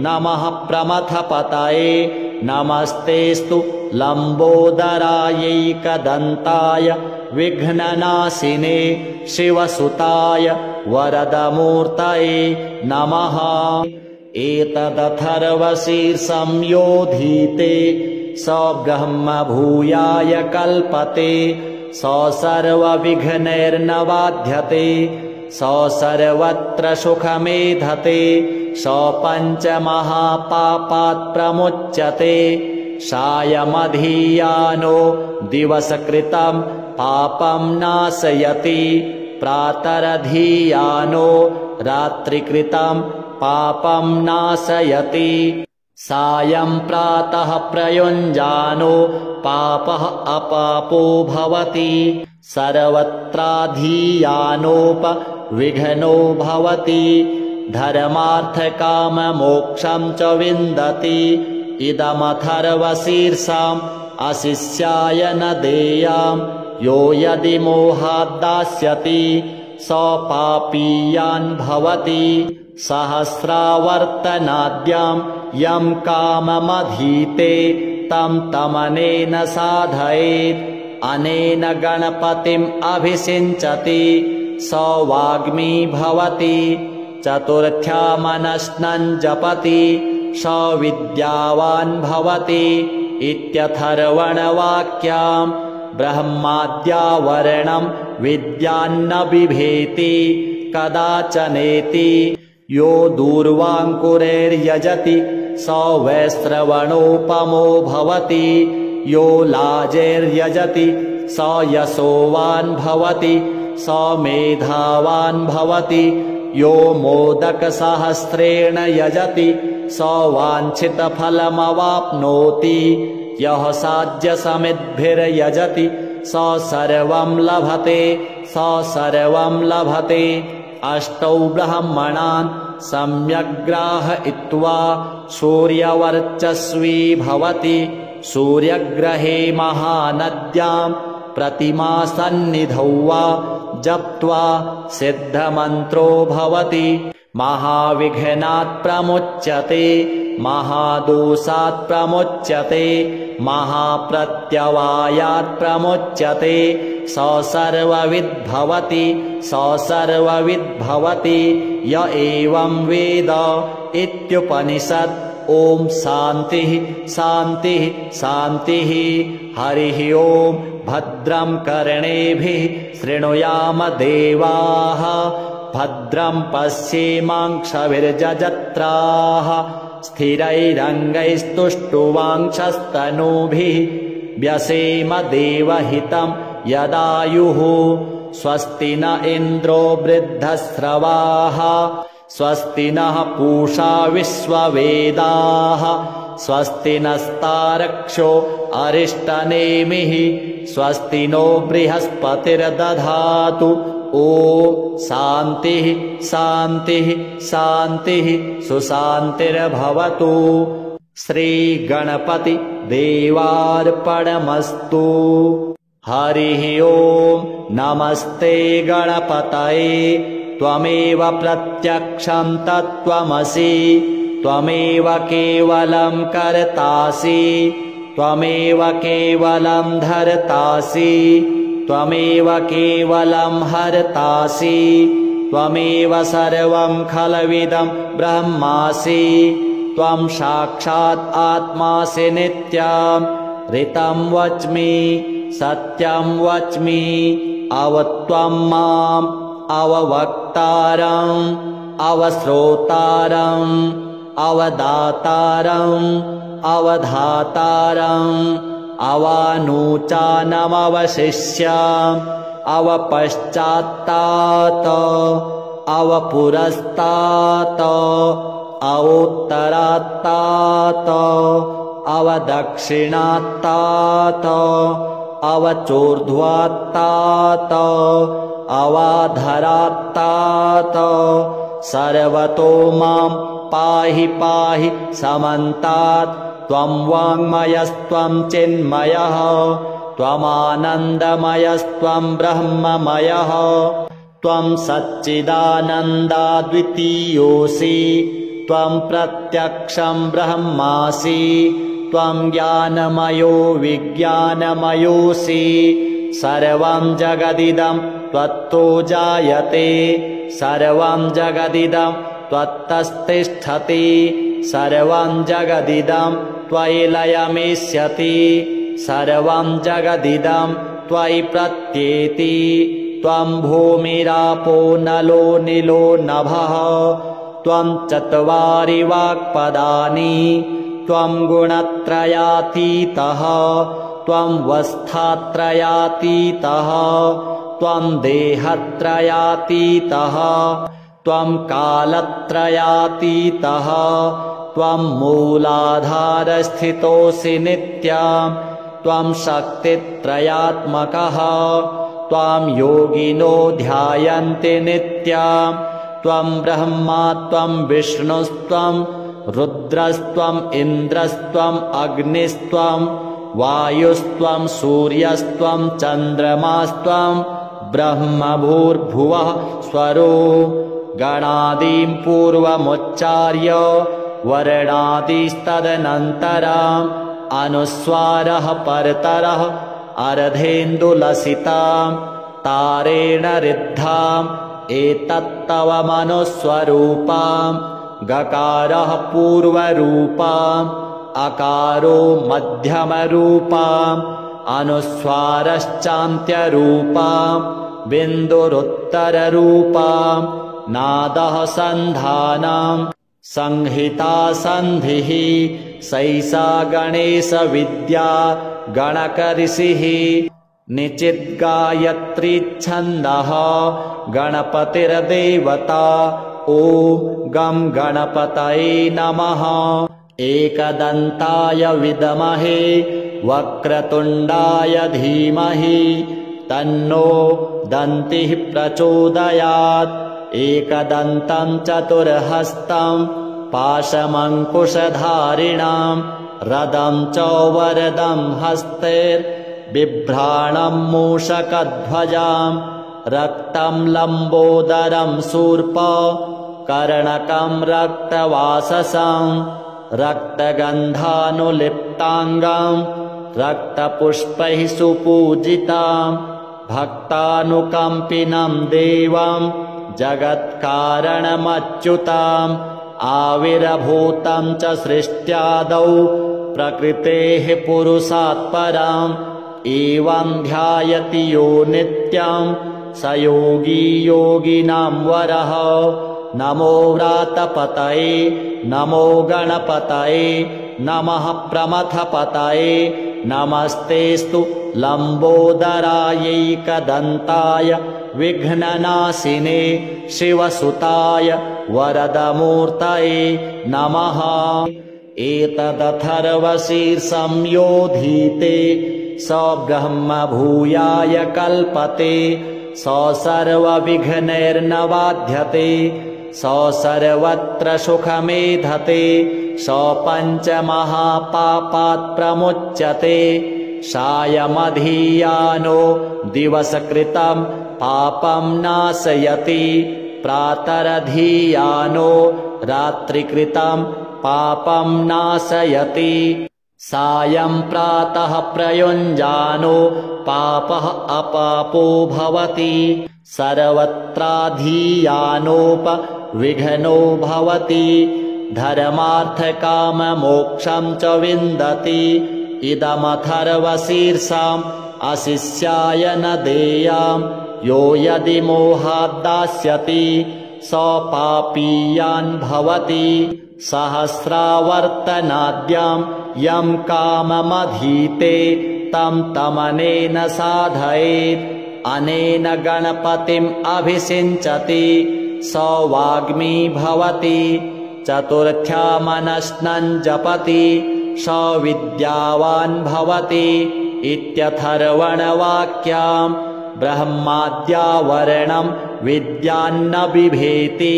नमः प्रमथपतये नमस्तेस्तु लम्बोदरायैकदन्ताय विघ्ननाशिने शिवसुताय वरदमूर्तये नमः। एतदथर्वशीर्षं योधीते स ब्रह्म भूयाय कल्पते स सर्वविघ्नैर्न बाध्यते स सर्वत्र सुखमेधते स पञ्चमहापापात् प्रमुच्यते सायमधीयानो दिवसकृतं पापं नाशयति प्रातरधीयानो रात्रिकृतं पापं नाशयति सायं प्रातः प्रयुञ्जानो पापः अपापो भवति सर्वत्राधीयानोपविघ्नो भवति धर्मार्थकाममोक्षं च विन्दति इदमथर्वशीर्षम् अशिष्याय न देयाम् यो यदि मोहाद्दास्यति स पापीयान् भवति सहस्रावर्तनाद्यां यं काममधीते तं तमनेन साधयेत् अनेन गणपतिम् अभिषिञ्चति स वाग्मी भवति चतुर्थ्यामनश्नं जपति स विद्यावान् भवति इत्यथर्वणवाक्याम् ब्रह्माद्यावरणं विद्यान्न बिभेति कदाचनेति यो दूर्वाङ्कुरैर्यजति स वैश्रवणोपमो भवति यो लाजैर्यजति स यशोवान् भवति स मेधावान् भवति यो मोदकसहस्रेण यजति स वाञ्छितफलमवाप्नोति यः साध्यसमिद्भिर्यजति स सर्वं लभते स सर्वं लभते अष्टौ ब्रह्मणान् सम्यग्ग्राहयित्वा सूर्यवर्चस्वी भवति सूर्यग्रहे महानद्यां प्रतिमासन्निधौ वा जप्त्वा सिद्धमन्त्रो भवति महाविघ्नात् प्रमुच्यते महादोषात् प्रमुच्यते महाप्रत्यवायात् प्रमुच्यते स सर्वविद्भवति स सर्वविद्भवति य एवं वेद इत्युपनिषत्। ॐ शान्तिः शान्तिः शान्तिः। हरिः ॐ भद्रं कर्णेभिः शृणुयाम देवाः भद्रं पश्येमाक्षभिर्जजत्राः स्थिरैरङ्गैस्तुष्टुवांक्षस्तनूभिः व्यसेम देवहितं यदायुः। स्वस्ति न इन्द्रो वृद्धश्रवाः स्वस्ति नः पूषा विश्ववेदाः स्वस्ति नस्तारक्षो अरिष्टनेमिः स्वस्ति नो बृहस्पतिर्दधातु। ॐ शान्तिः शान्तिः शान्तिः सुशान्तिर्भवतु। श्रीगणपति देवार्पणमस्तु। हरिः ॐ नमस्ते गणपतये त्वमेव प्रत्यक्षं तत्त्वमसि त्वमेव केवलं कर्तासि त्वमेव केवलं धर्तासि त्वमेव केवलं हर्तासि त्वमेव सर्वं खलविदं ब्रह्मासि त्वं साक्षात् आत्मासि नित्यं ऋतं वच्मि सत्यं वच्मि अवत्वं माम् अववक्तारम् अवश्रोतारम् अवदातारम् अवधातारम् अवानूचानमवशिष्याम् अवपश्चात्तात् अवपुरस्तात् अवोत्तरात्तात् अवदक्षिणात्तात् अवचोर्ध्वात्तात् अवाधरात्तात् सर्वतो मां पाहि पाहि समन्तात् त्वं वाङ्मयस्त्वं चिन्मयः त्वमानन्दमयस्त्वं ब्रह्ममयः त्वं सच्चिदानन्दाद्वितीयोऽसि त्वं प्रत्यक्षं ब्रह्मासि त्वं ज्ञानमयो विज्ञानमयोऽसि सर्वं जगदिदं त्वत्तो जायते सर्वं जगदिदं त्वत्तस्तिष्ठति सर्वं जगदिदं त्वयि लयमिष्यति सर्वं जगदिदं त्वयि प्रत्येति त्वं भूमिरापो नलो निलो नभः त्वं चत्वारि वाक्पदानि त्वं गुणत्रयातीतः त्वं वस्थात्रयातीतः त्वं देहत्रयातीतः त्वं कालत्रयातीतः त्वं मूलाधारस्थितोऽसि नित्यं त्वं शक्तित्रयात्मकः त्वां योगिनो ध्यायन्ति नित्यं त्वं ब्रह्मा त्वं विष्णुस्त्वं रुद्रस्त्वम् इन्द्रस्त्वम् अग्निस्त्वं वायुस्त्वं सूर्यस्त्वं चन्द्रमास्त्वं ब्रह्म भूर्भुवः स्वरो गणादीं पूर्वमुच्चार्य वर्णादिस्तदनन्तरम् अनुस्वारः परतरः अर्धेन्दुलसितां तारेण रिद्धाम् एतत्तव मनुस्वरूपाम् गकारः पूर्वरूपाम् अकारो मध्यमरूपाम् अनुस्वारश्चान्त्यरूपाम् बिन्दुरुत्तररूपाम् नादः सन्धानम् संहिता सन्धिः सैषा गणेशविद्या गणकऋषिः निचिद्गायत्रीच्छन्दः गणपतिर्देवता ॐ गं गणपतये नमः एकदन्ताय विद्महे वक्रतुण्डाय धीमहि तन्नो दन्तिः प्रचोदयात् एकदन्तं चतुर्हस्तं पाशमङ्कुशधारिणां रदं च वरदं हस्तैर्बिभ्राणं मूषकध्वजां रक्तं लम्बोदरं शूर्प कर्णकं रक्तवाससं रक्तगन्धानुलिप्ताङ्गं रक्तपुष्पैः सुपूजितां भक्तानुकम्पिनं देवं जगत्कारणमच्युताम् आविर्भूतं च सृष्ट्यादौ प्रकृतेः पुरुषात् पराम् एवं ध्यायति यो नित्यं स योगी योगिनां वरः नमो व्रातपतये नमो गणपतये नमः प्रमथपतये नमस्तेस्तु लम्बोदरायैकदन्ताय विघ्ननाशिने शिवसुताय वरदमूर्तये नमः एतदथर्वशीर्षं योधीते स ब्रह्म भूयाय कल्पते स सर्वविघ्नैर्न बाध्यते स सर्वत्र सुखमेधते स पञ्चमहापापात् प्रमुच्यते सायमधीयानो दिवसकृतं पापं नाशयति प्रातरधीयानो रात्रिकृतं पापं नाशयति सायं प्रातः प्रयुञ्जानो पापः अपापो भवति सर्वत्राधीयानोपविघ्नो भवति धर्मार्थकाममोक्षं च विन्दति इदमथर्वशीर्षम् अशिष्याय न देयाम् यो यदि मोहाद्दास्यति स पापीयान् भवति सहस्रावर्तनाद्यं यं काममधीते तं तमनेन साधयेत् अनेन गणपतिम् अभिषिञ्चति स वाग्मी भवति चतुर्थ्यामनश्नं जपति स विद्यावान् भवति इत्यथर्वणवाक्याम् ब्रह्माद्यावरणं विद्यान्न बिभेति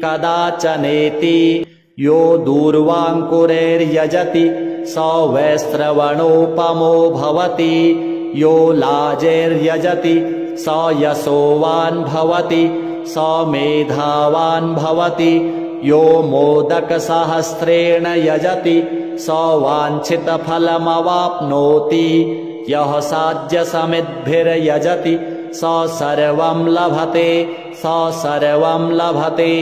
कदाचनेति यो दूर्वाङ्कुरैर्यजति स वैश्रवणोपमो भवति यो लाजैर्यजति स यशोवान् भवति स मेधावान् भवति यो मोदकसहस्रेण यजति स वाञ्छितफलमवाप्नोति यः साध्यसमिद्भिर्यजति स सर्वं लभते स सर्वं लभते।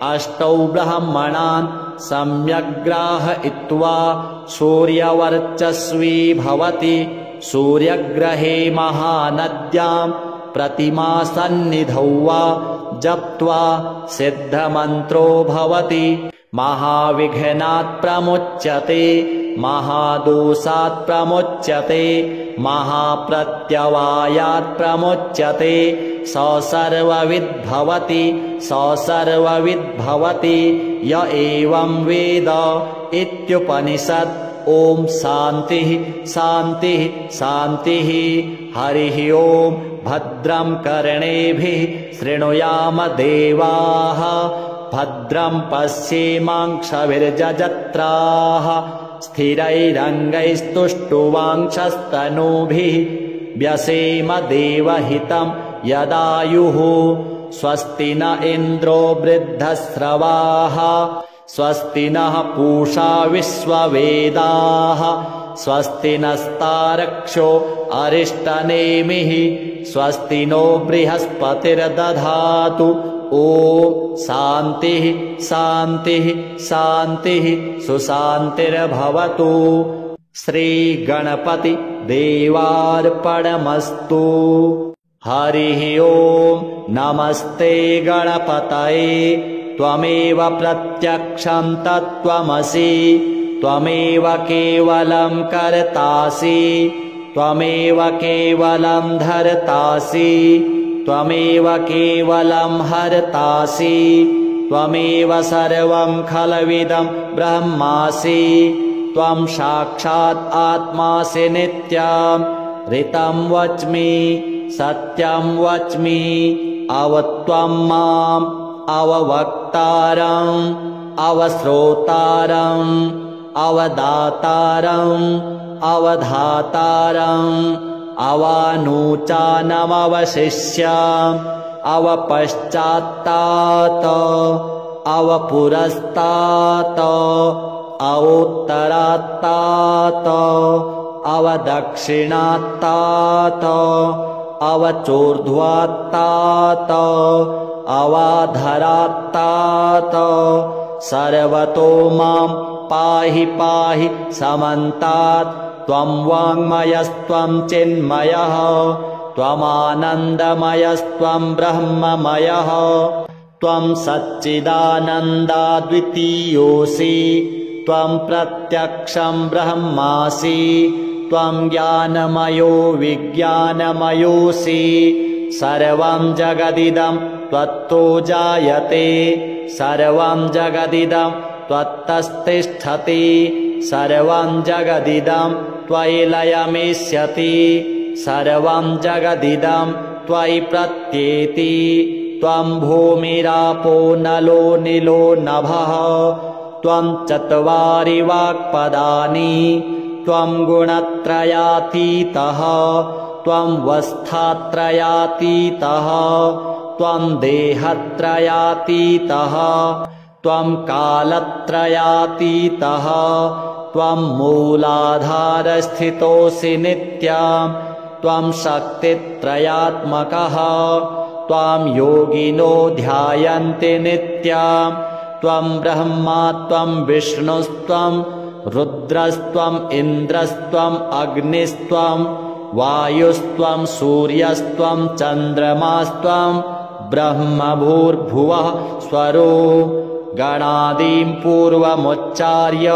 अष्टौ ब्रह्मणान् सम्यग्ग्राहयित्वा सूर्यवर्चस्वी भवति। सूर्यग्रहे महानद्यां प्रतिमासन्निधौ वा जप्त्वा सिद्धमन्त्रो भवति। महाविघ्नात् प्रमुच्यते महादोषात् प्रमुच्यते महाप्रत्यवायात् प्रमुच्यते। स सर्वविद् भवति स सर्वविद् भवति य एवं वेद इत्युपनिषत्। ॐ शान्तिः शान्तिः शान्तिः। हरिः ॐ भद्रं कर्णेभिः शृणुयाम देवाः भद्रं पश्येमाक्षभिर्यजत्राः स्थिरैरङ्गैस्तुष्टुवांशस्तनूभिः व्यसेम देवहितं यदायुः। स्वस्ति न इन्द्रो वृद्धश्रवाः स्वस्ति नः पूषा विश्ववेदाः स्वस्ति नस्तार्क्ष्यो अरिष्टनेमिः स्वस्ति नो बृहस्पतिर्दधातु। ॐ शान्तिः शान्तिः शान्तिः सुशान्तिर्भवतु। श्रीगणपति देवार्पणमस्तु। हरिः ॐ नमस्ते गणपतये। त्वमेव प्रत्यक्षं तत्त्वमसि त्वमेव केवलं कर्तासि त्वमेव केवलं धर्तासि त्वमेव केवलं हर्तासि त्वमेव सर्वं खलविदं ब्रह्मासि। त्वं साक्षात् आत्मासि नित्यं ऋतं वच्मि सत्यं वच्मि। अवत्वं माम् अववक्तारम् अवश्रोतारम् अवदातारम् अवधातारम् अवानूचानमवशिष्याम् अवपश्चात्तात् अवपुरस्तात् अवोत्तरात्तात् अवदक्षिणात्तात् अवचोर्ध्वात्तात् अवाधरात्तात्। सर्वतो मां पाहि पाहि समन्तात्। त्वं वाङ्मयस्त्वं चिन्मयः त्वमानन्दमयस्त्वं ब्रह्ममयः। त्वं सच्चिदानन्दाद्वितीयोऽसि त्वं प्रत्यक्षं ब्रह्मासि। त्वं ज्ञानमयो विज्ञानमयोऽसि। सर्वं जगदिदं त्वत्तो जायते सर्वं जगदिदं त्वत्तस्तिष्ठति सर्वं जगदिदं त्वयि लयमिष्यति सर्वं जगदिदं त्वयि प्रत्येति। त्वं भूमिरापो नलो निलो नभः त्वं चत्वारि वाक्पदानि। त्वं गुणत्रयातीतः त्वं वस्थात्रयातीतः त्वं देहत्रयातीतः त्वं कालत्रयातीतः त्वं मूलाधारस्थितोऽसि नित्यं। त्वं शक्तित्रयात्मकः त्वां योगिनो ध्यायन्ति नित्यं। त्वं ब्रह्मा त्वं विष्णुस्त्वं रुद्रस्त्वम् इन्द्रस्त्वम् अग्निस्त्वं वायुस्त्वं सूर्यस्त्वं चन्द्रमास्त्वं ब्रह्म भूर्भुवः स्वरो। गणादीं पूर्वमुच्चार्य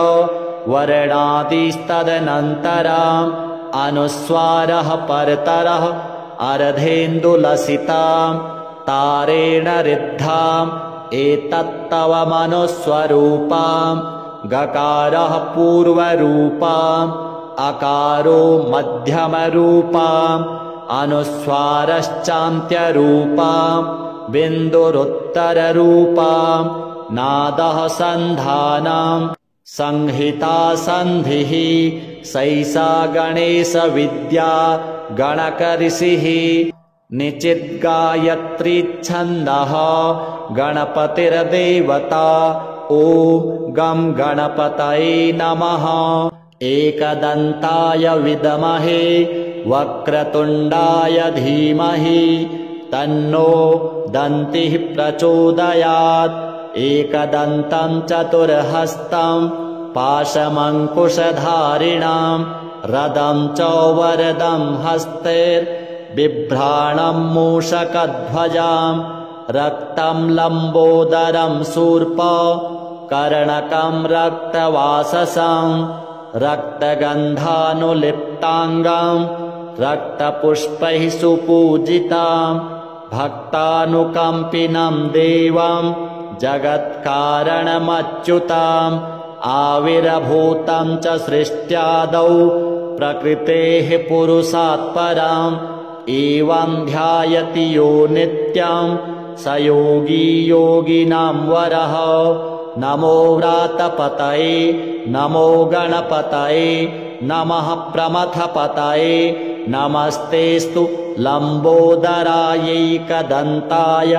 वर्णादिस्तदनन्तरम् अनुस्वारः परतरः अर्धेन्दुलसितां तारेण रिद्धाम् एतत्तव मनुस्वरूपाम्। गकारः पूर्वरूपाम् अकारो मध्यमरूपाम् अनुस्वारश्चान्त्यरूपाम् बिन्दुरुत्तररूपाम्। नादः सन्धानम् संहिता सन्धिः सैषा गणेशविद्या गणकऋषिः। निचिद्गायत्रीच्छन्दः गणपतिर्देवता। ॐ गं गणपतये नमः। एकदन्ताय विद्महे वक्रतुण्डाय धीमहि तन्नो दन्तिः प्रचोदयात् एकदन्तं चतुर्हस्तं पाशमङ्कुशधारिणां रदं च वरदं हस्तैर्बिभ्राणं मूषकध्वजां रक्तं लम्बोदरं शूर्प कर्णकं रक्तवाससं रक्तगन्धानुलिप्ताङ्गं रक्तपुष्पैः सुपूजितां भक्तानुकम्पिनं देवं जगत्कारणमच्युताम् आविर्भूतं च सृष्ट्यादौ प्रकृतेः पुरुषात् पराम् एवं ध्यायति यो नित्यं स योगी योगिनां वरः नमो व्रातपतये नमो गणपतये नमः प्रमथपतये नमस्तेस्तु लम्बोदरायैकदन्ताय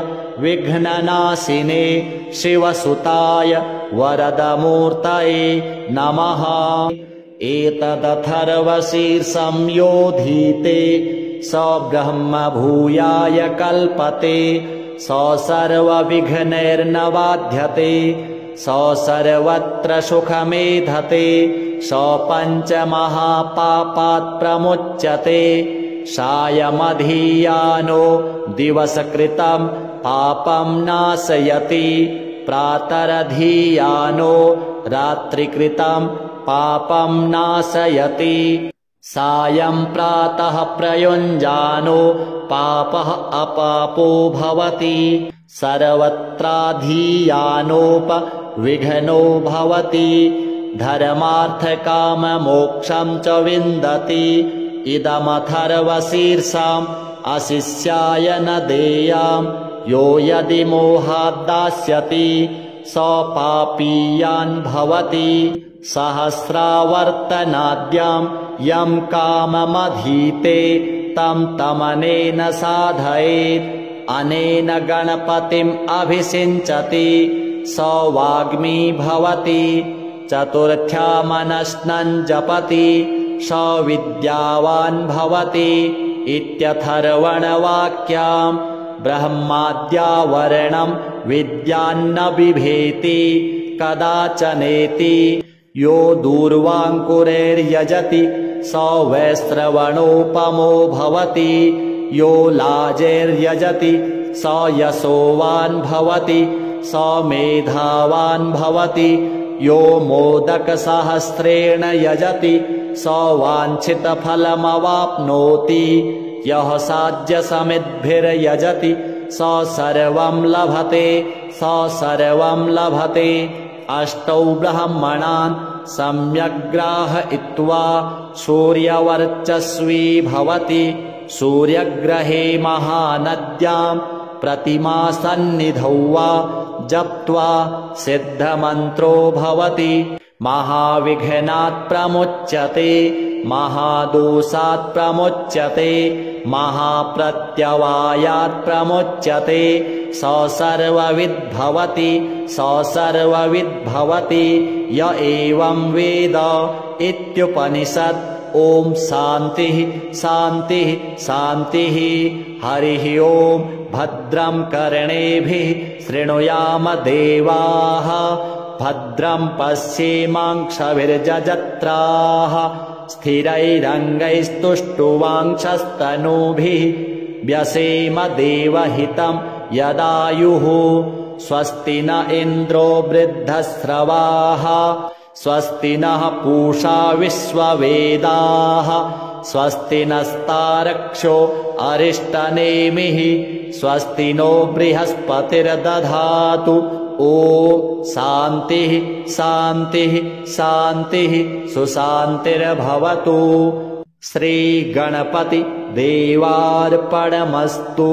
विघ्ननाशिने शिवसुताय वरदमूर्तये नमः एतदथर्वशीर्षं योधीते स ब्रह्मभूयाय कल्पते स सर्वविघ्नैर्न बाध्यते स सर्वत्र सुखमेधते स पञ्चमहापापात् प्रमुच्यते सायमधीयानो दिवसकृतं पापं नाशयति प्रातरधीयानो रात्रिकृतं पापं नाशयति सायं प्रातः प्रयुञ्जानो पापः अपापो भवति सर्वत्राधीयानोपविघ्नो भवति धर्मार्थकाममोक्षं च विन्दति इदमथर्वशीर्षम् अशिष्याय न देयां यो यदि मोहाद्दास्यति स पापीयान् भवति सहस्रावर्तनाद्यं यं काममधीते तं तमनेन साधयेत् अनेन गणपतिम् अभिषिञ्चति स वाग्मी भवति चतुर्थ्यामनश्नं जपति स विद्यावान् भवति इत्यथर्वणवाक्यां ब्रह्माद्यावरणं विद्यान्न बिभेति कदाचनेति यो दूर्वाङ्कुरैर्यजति स वैश्रवणोपमो भवति यो लाजैर्यजति स यशोवान् भवति स मेधावान् भवति यो मोदकसहस्रेण यजति स वाञ्छितफलमवाप्नोति यः साध्यसमिद्भिर्यजति स सर्वं लभते स सर्वं लभते अष्टौ ब्रह्मणान् सम्यग्ग्राहयित्वा सूर्यवर्चस्वी भवति सूर्यग्रहे महानद्यां प्रतिमासन्निधौ वा जप्त्वा सिद्धमन्त्रो भवति महाविघ्नात् प्रमुच्यते महादोषात् प्रमुच्यते महाप्रत्यवायात् प्रमुच्यते स सर्वविद्भवति स सर्वविद्भवति य एवं वेद इत्युपनिषत् ॐ शान्तिः शान्तिः शान्तिः हरिः ॐ भद्रं कर्णेभिः शृणुयाम देवाः भद्रं पश्येमाक्षभिर्जजत्राः स्थिरैरङ्गैस्तुष्टुवांशस्तनूभिः व्यसेम देवहितं यदायुः स्वस्ति न इन्द्रो वृद्धस्रवाः स्वस्ति नः पूषा विश्ववेदाः स्वस्ति नस्तारक्षो अरिष्टनेमिः स्वस्ति नो बृहस्पतिर्दधातु ॐ शान्तिः शान्तिः शान्तिः सुशान्तिर्भवतु श्रीगणपति देवार्पणमस्तु।